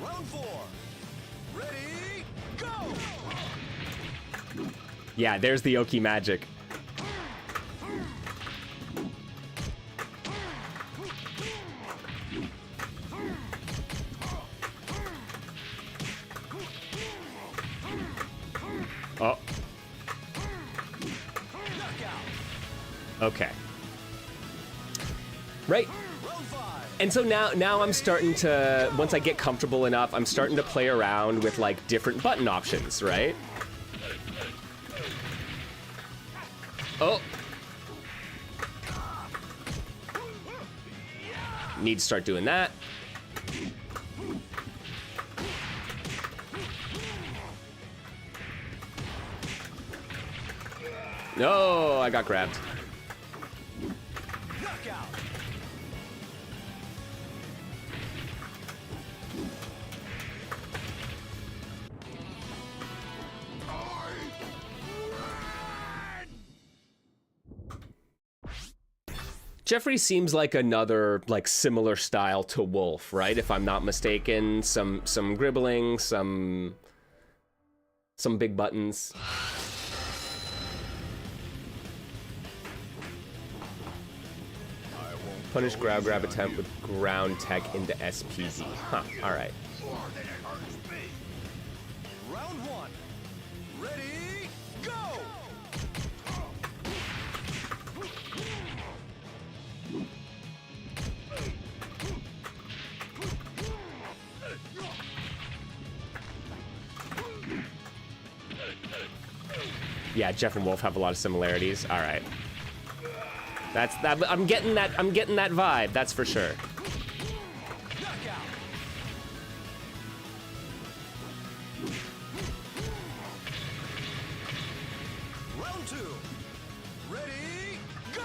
Round 4. Ready, go! Yeah, there's the Oki magic. Oh. Okay. Right. And so now I'm starting to, once I get comfortable enough, I'm starting to play around with like different button options, right? Oh. Need to start doing that. No, I got grabbed. Knockout. Jeffrey seems like another, like, similar style to Wolf, right? If I'm not mistaken, some gribbling, some big buttons. Punish grab attempt with ground tech into SPZ. Huh, alright. Round 1. Ready, go! Yeah, Jeff and Wolf have a lot of similarities. Alright. That's that. I'm getting that vibe, that's for sure. Knockout. Round 2. Ready, go!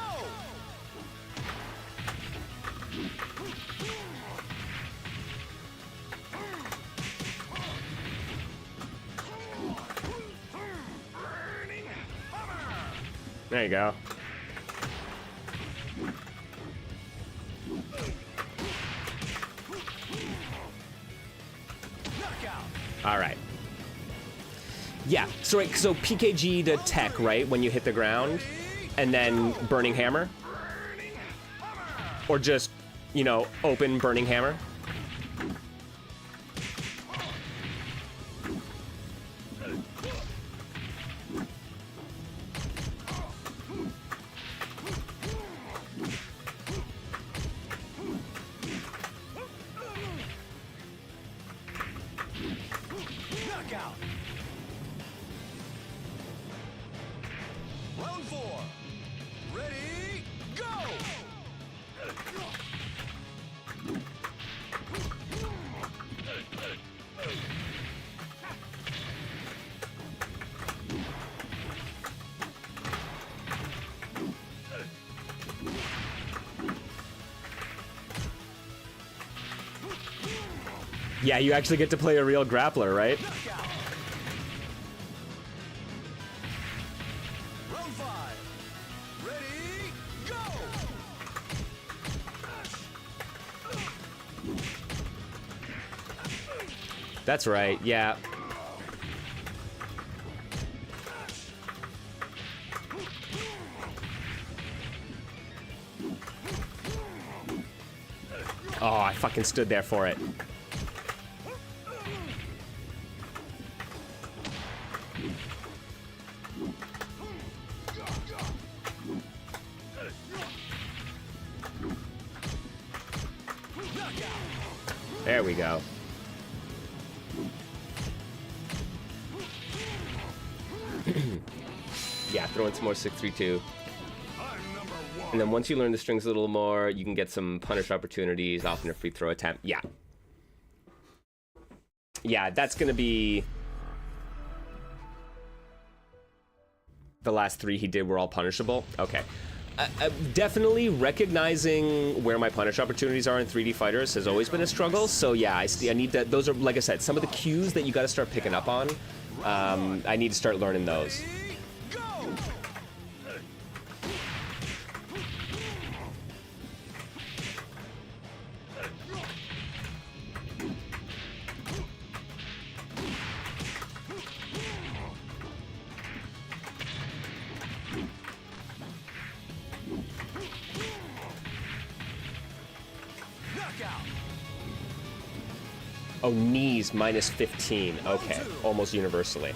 There you go. Knockout. All right. Yeah, so PKG to tech, right, when you hit the ground, and then Burning Hammer? Or just, you know, open Burning Hammer? Knockout. Round 4. Ready, go! Yeah, you actually get to play a real grappler, right? Knockout. Round 5. Ready, go! That's right, yeah. Oh, I fucking stood there for it. There we go. Yeah, throw in some more 632. And then once you learn the strings a little more, you can get some punish opportunities, often a free throw attempt. Yeah. Yeah, that's gonna be... The last 3 he did were all punishable? Okay. Definitely recognizing where my punish opportunities are in 3D fighters has always been a struggle. So yeah, I need that. Those are, like I said, some of the cues that you got to start picking up on. I need to start learning those. Oh, knees minus 15. Okay, almost universally.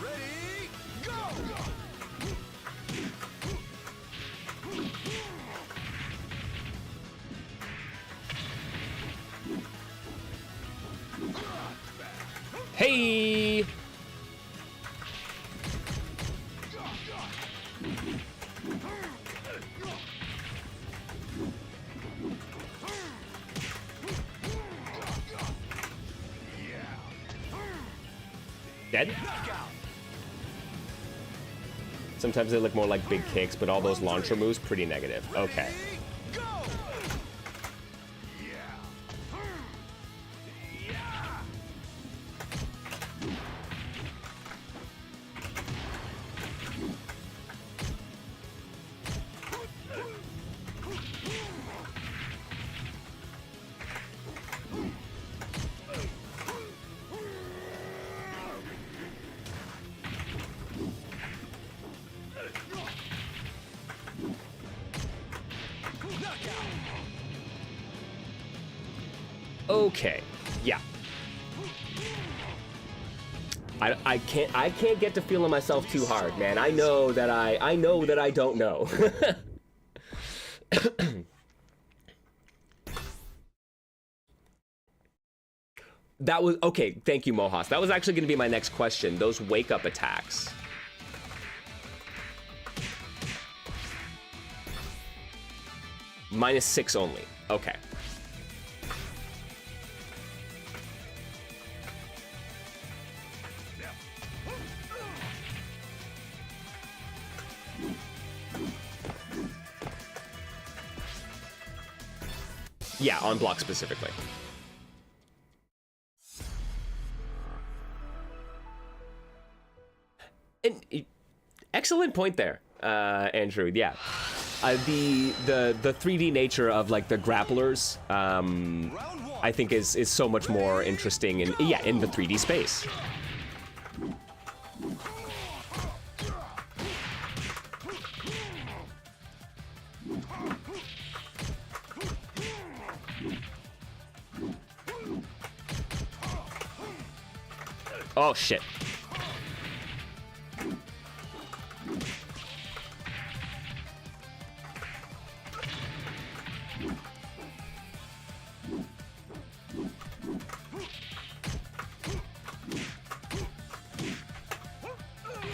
Hey! Dead? Sometimes they look more like big kicks, but all those launcher moves, pretty negative. Okay. Okay, yeah. I can't get to feeling myself too hard, man. I know that I don't know. That was okay. Thank you, Mohas. That was actually going to be my next question. Those wake up attacks. -6 only. Okay. Yeah, on block specifically. And excellent point there, Andrew. Yeah, the 3D nature of like the grapplers, I think is so much more interesting in the 3D space. Oh, shit.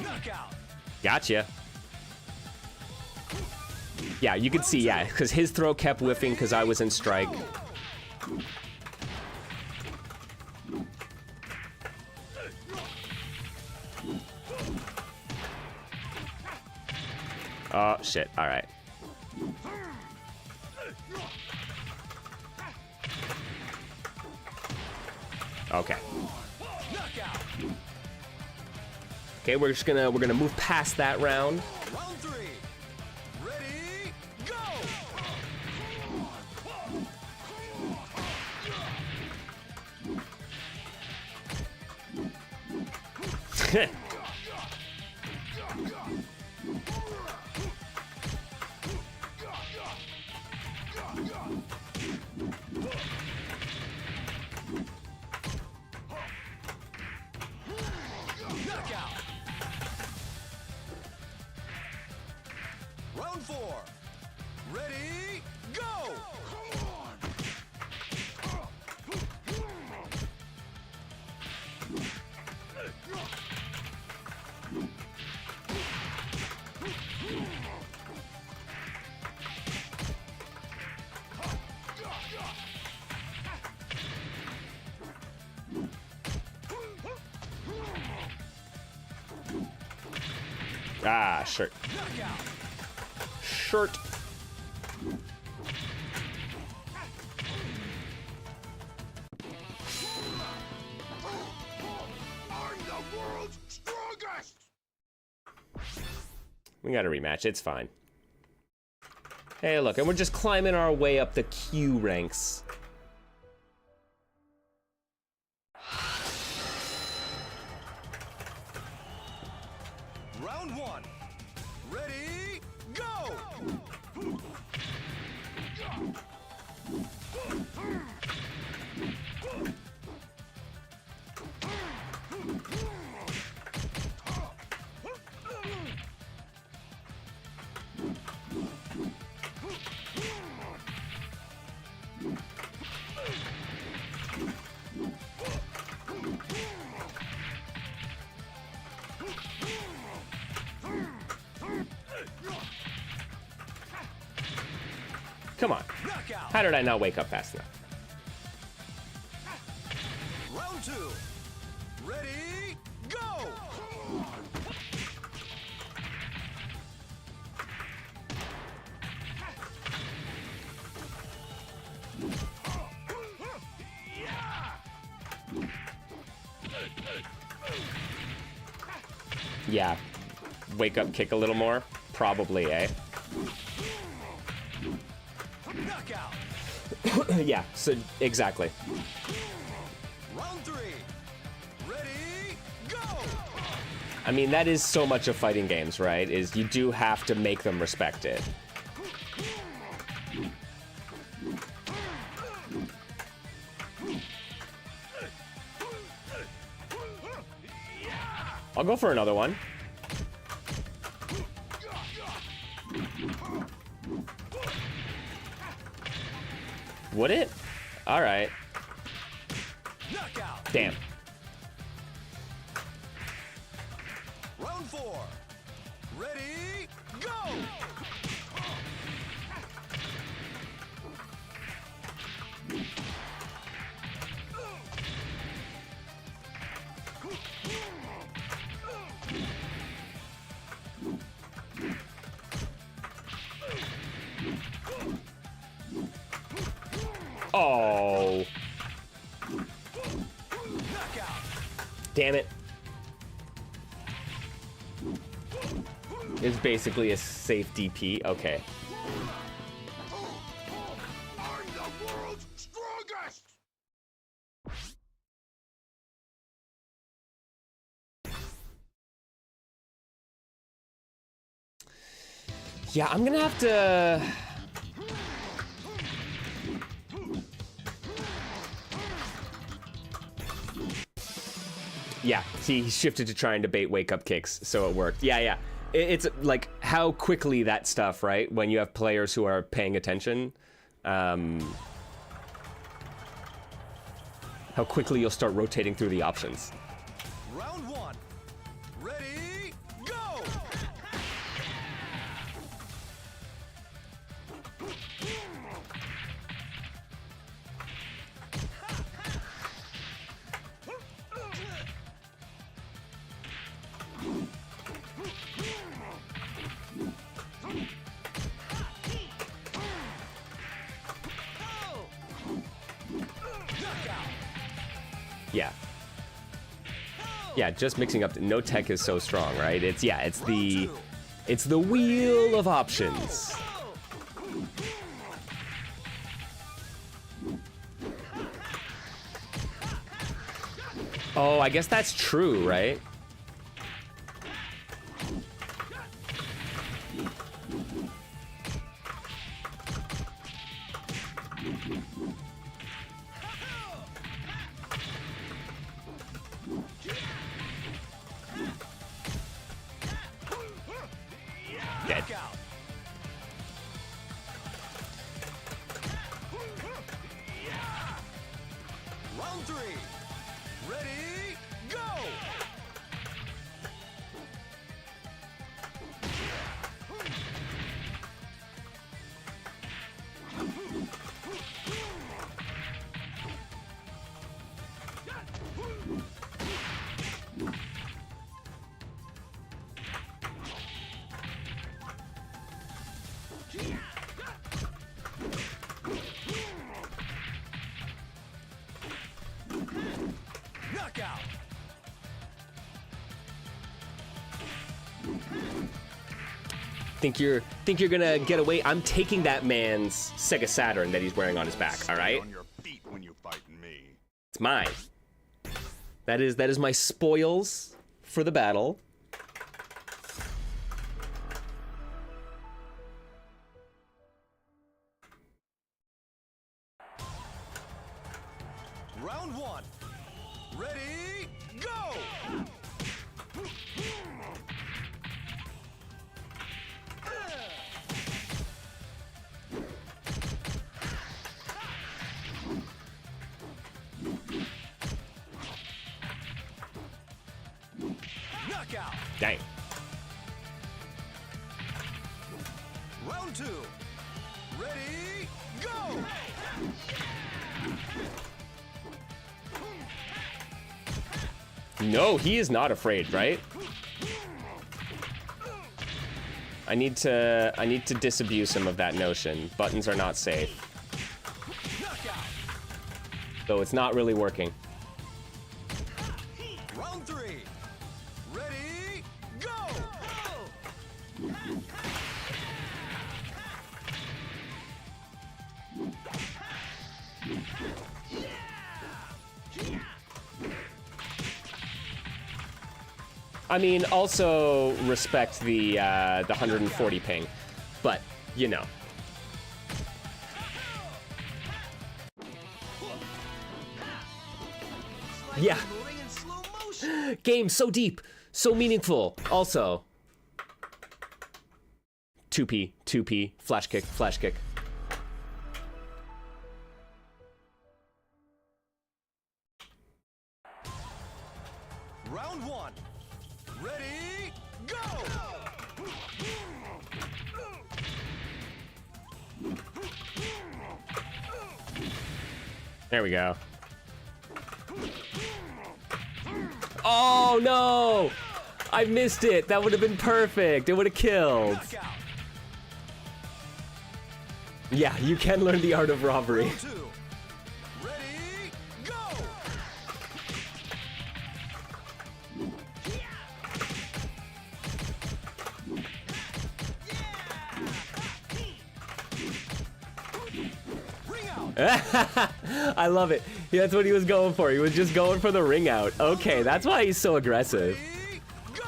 Knockout. Gotcha. Yeah, you can see, yeah, because his throw kept whiffing because I was in strike. Oh, shit. All right. Okay. Okay, we're gonna move past that round. Round 3. Ready, go! Knockout. Round 4. Ready, go! Ah, shirt. Knockout. Shirt. I'm the world's strongest! We got a rematch. It's fine. Hey, look, and we're just climbing our way up the Q ranks. Round 1. Ready, go! Come on. Knockout. How did I not wake up fast enough? Round 2. Ready, go! Yeah. Wake up kick a little more? Probably, eh? Knockout. Yeah, so exactly. Round 3. Ready, go! I mean, that is so much of fighting games, right? Is you do have to make them respected. I'll go for another one. Would it? All right. Knockout. Damn. Round 4. Ready, go! Oh. Knockout. Damn it. It's basically a safe DP. Okay. I'm the world's strongest! Yeah, I'm gonna have to... Yeah, he shifted to trying to bait wake-up kicks, so it worked. Yeah, yeah. It's like how quickly that stuff, right? When you have players who are paying attention, how quickly you'll start rotating through the options. Round one. Ready, go! Yeah. Yeah, just mixing up. No tech is so strong, right? It's the wheel of options. Oh, I guess that's true, right? Dead. Round three. Ready, go! Knockout! Think you're gonna get away? I'm taking that man's Sega Saturn that he's wearing on his back. All right, On your feet when you fight me. it's mine. That is my spoils for the battle. Round one. Ready, go! Knockout! Dang. Round two. Ready, go! No, he is not afraid, right? I need to disabuse him of that notion. Buttons are not safe. Knockout! Though it's not really working. Round three. Ready, go! I mean, also respect the 140 ping, but you know. Yeah. Game so deep, so meaningful. Also, 2P, flash kick. Round one. Ready, go! There we go. Oh no! I missed it. That would have been perfect. It would have killed. Knockout! Yeah, you can learn the art of robbery. Round two. Ready, go! Ring out! I love it. Yeah, that's what he was going for. He was just going for the ring out. Okay, that's why he's so aggressive. Ready, go!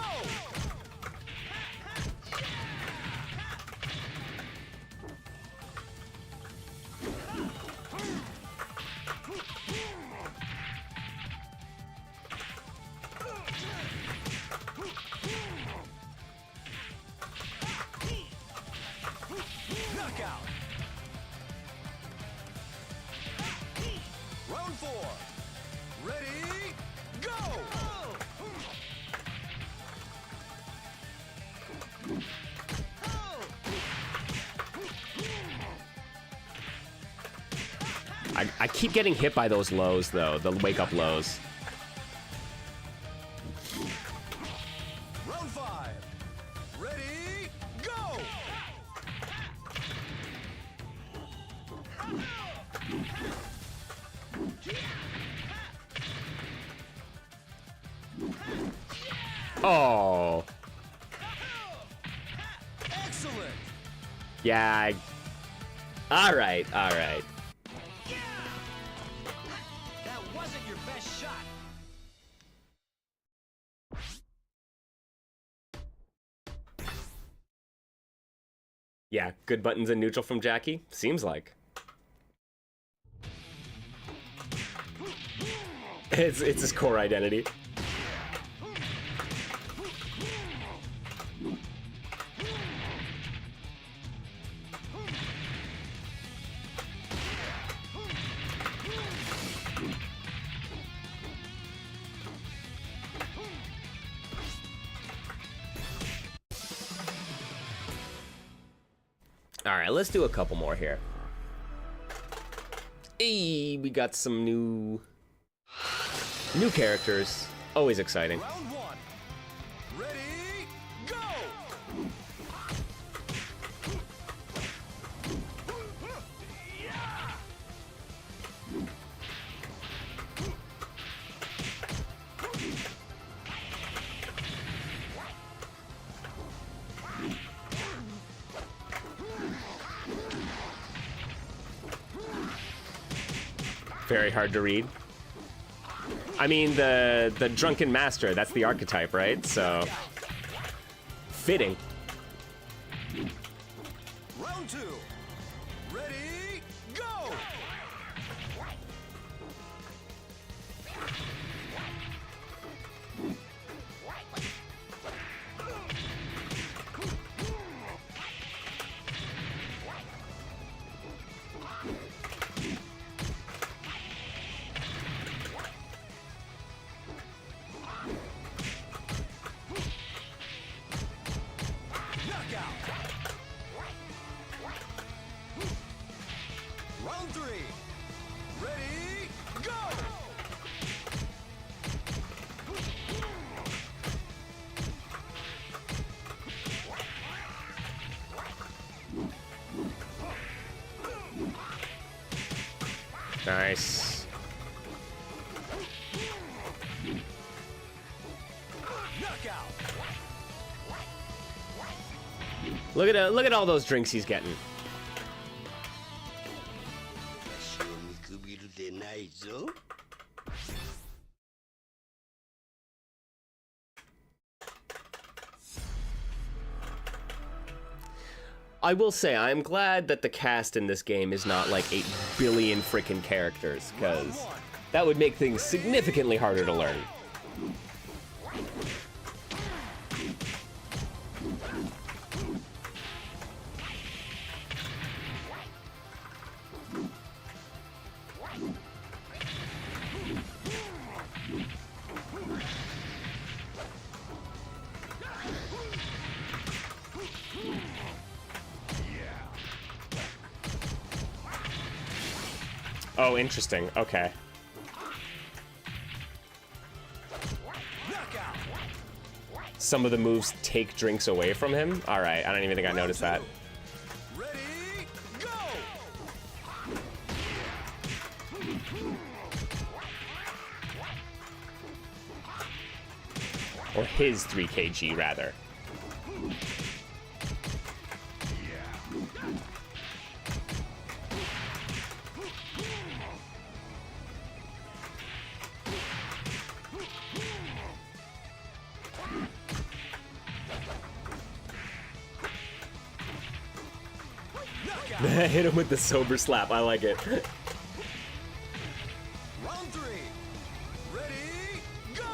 Knockout. Round 4. Ready, go! I keep getting hit by those lows, though, the wake-up lows. Round 5. Ready, go! Oh. Excellent! Yeah. All right, all right. That wasn't your best shot. Yeah, good buttons and neutral from Jackie? Seems like. It's his core identity. All right, let's do a couple more here. Hey, we got some new characters. Always exciting. Round 1. Ready, go! Very hard to read. I mean, the drunken master, that's the archetype, right? So, fitting. Round 2. Ready, go! Knockout. Round 3. Ready, go! Nice. Knockout. Look at all those drinks he's getting. I will say, I'm glad that the cast in this game is not like 8 billion freaking characters, because that would make things significantly harder to learn. Oh, interesting. Okay. Knockout. Some of the moves take drinks away from him? Alright, I don't even think I noticed that. Ready, go! Or his 3 kg, rather. Hit him with the sober slap. I like it. Round 3. Ready, go!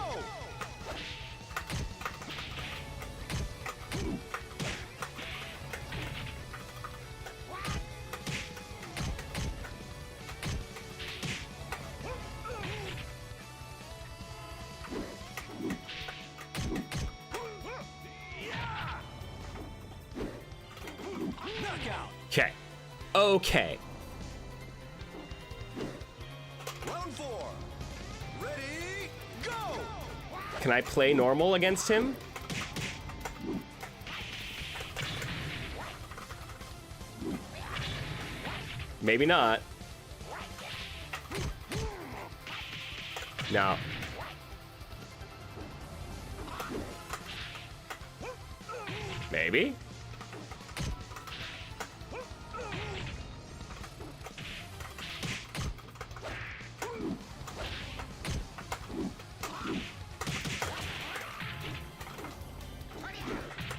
okay. Round 4. Ready, go! Can I play normal against him? Maybe not. No. Maybe?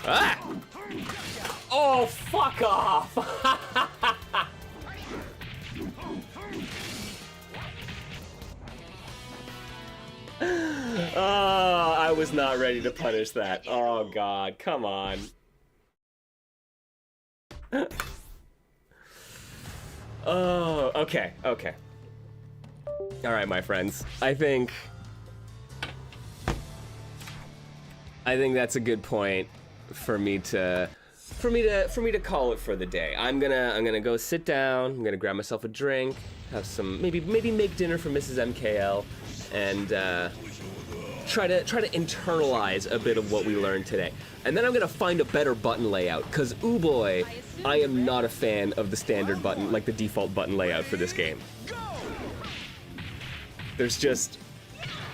Ah! Oh, fuck off! Oh, I was not ready to punish that. Oh, God, come on. Oh, okay, okay. All right, my friends. I think that's a good point for me to call it for the day. I'm gonna go sit down. I'm gonna grab myself a drink, have some maybe make dinner for Mrs. MKL, and try to internalize a bit of what we learned today. And then I'm gonna find a better button layout, cause ooh boy, I am not a fan of the standard button, like the default button layout for this game. There's just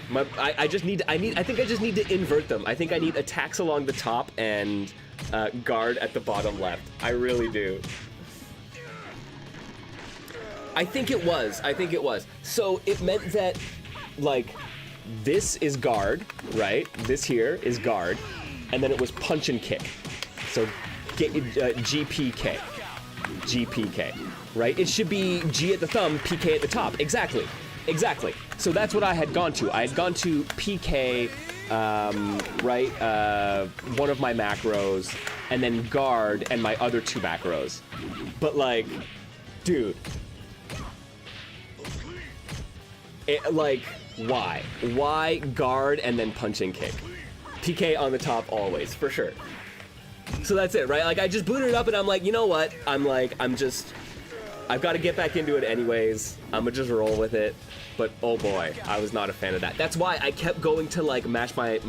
I think I just need to invert them. I think I need attacks along the top and guard at the bottom left. I really do. I think it was. So it meant that, like, this is guard, right? This here is guard, and then it was punch and kick. So GPK, right? It should be G at the thumb, PK at the top. Exactly. So that's what I had gone to. I had gone to PK, one of my macros, and then guard and my other two macros. But like, dude, why? Why guard and then punch and kick? PK on the top always, for sure. So that's it, right? Like, I just booted it up and I'm like, you know what? I've got to get back into it anyways. I'm gonna just roll with it. But oh boy, I was not a fan of that. That's why I kept going to like mash my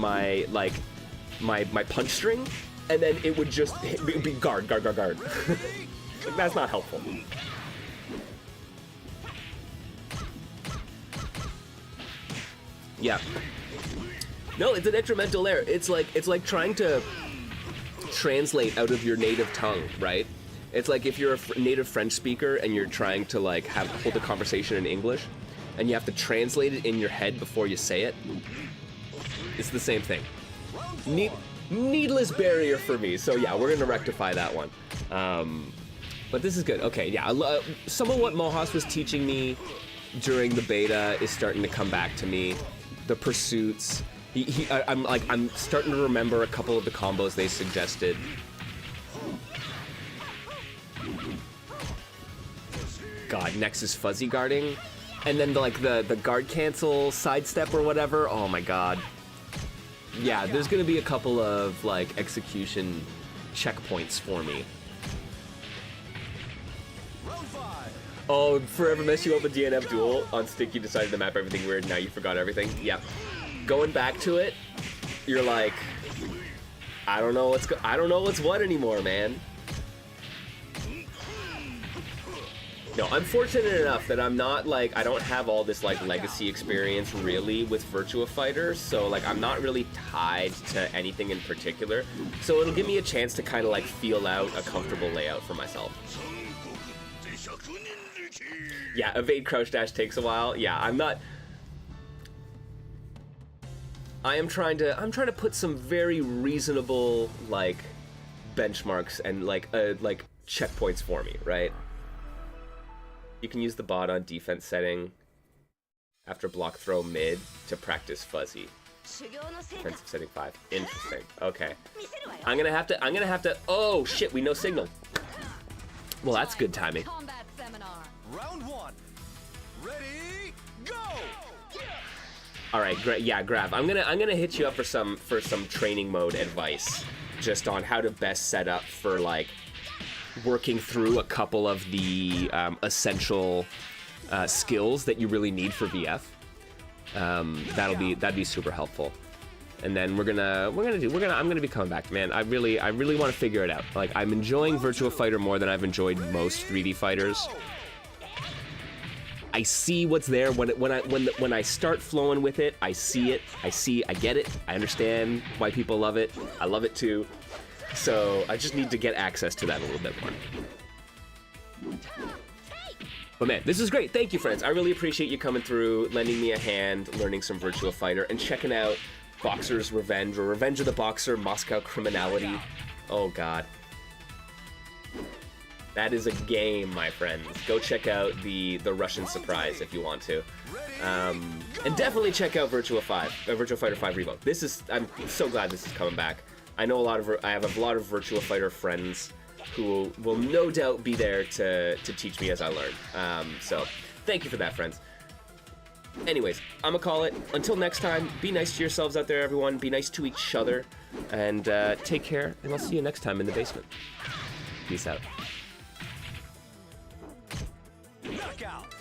punch string, and then it would just be guard. Like, that's not helpful. Yeah. No, it's a detrimental error. It's like trying to translate out of your native tongue, right? It's like if you're a native French speaker and you're trying to like hold a conversation in English, and you have to translate it in your head before you say it. It's the same thing. Needless barrier for me. So yeah, we're gonna rectify that one. But this is good. Okay, yeah. Some of what Mohas was teaching me during the beta is starting to come back to me. The pursuits. I'm starting to remember a couple of the combos they suggested. God, Nexus fuzzy guarding, and then the guard cancel sidestep or whatever. Oh my god. Yeah, there's gonna be a couple of like execution checkpoints for me. Oh, forever mess you up with DNF duel on stick. You decided to map everything weird. Now you forgot everything. Yep. Going back to it, you're like, I don't know what's what anymore, man. No, I'm fortunate enough that I'm not like, I don't have all this like legacy experience really with Virtua Fighter, so like I'm not really tied to anything in particular. So it'll give me a chance to kind of like feel out a comfortable layout for myself. Yeah, evade crouch dash takes a while. Yeah, I'm trying to put some very reasonable like benchmarks and like checkpoints for me, right? You can use the bot on defense setting after block throw mid to practice fuzzy. Defensive setting 5. Interesting. Okay. I'm gonna have to. Oh shit! We no signal. Well, that's good timing. Round 1. Ready, go! All right, great. Yeah, Grab. I'm gonna hit you up for some training mode advice, just on how to best set up for like working through a couple of the essential skills that you really need for VF. That'd be super helpful. And then I'm gonna be coming back, man. I really want to figure it out. Like, I'm enjoying Virtua Fighter more than I've enjoyed most 3D fighters. I see what's there when I start flowing with it. I see it. I get it. I understand why people love it. I love it too. So I just need to get access to that a little bit more. But man, this is great. Thank you, friends. I really appreciate you coming through, lending me a hand, learning some Virtua Fighter, and checking out Boxer's Revenge, or Revenge of the Boxer, Moscow Criminality. Oh god. That is a game, my friends. Go check out the Russian Surprise if you want to. And definitely check out Virtua Fighter 5 Revo. I'm so glad this is coming back. I know I have a lot of Virtua Fighter friends who will no doubt be there to teach me as I learn. So thank you for that, friends. Anyways, I'm gonna call it. Until next time, be nice to yourselves out there, everyone. Be nice to each other. And take care, and I'll see you next time in the basement. Peace out. Knockout.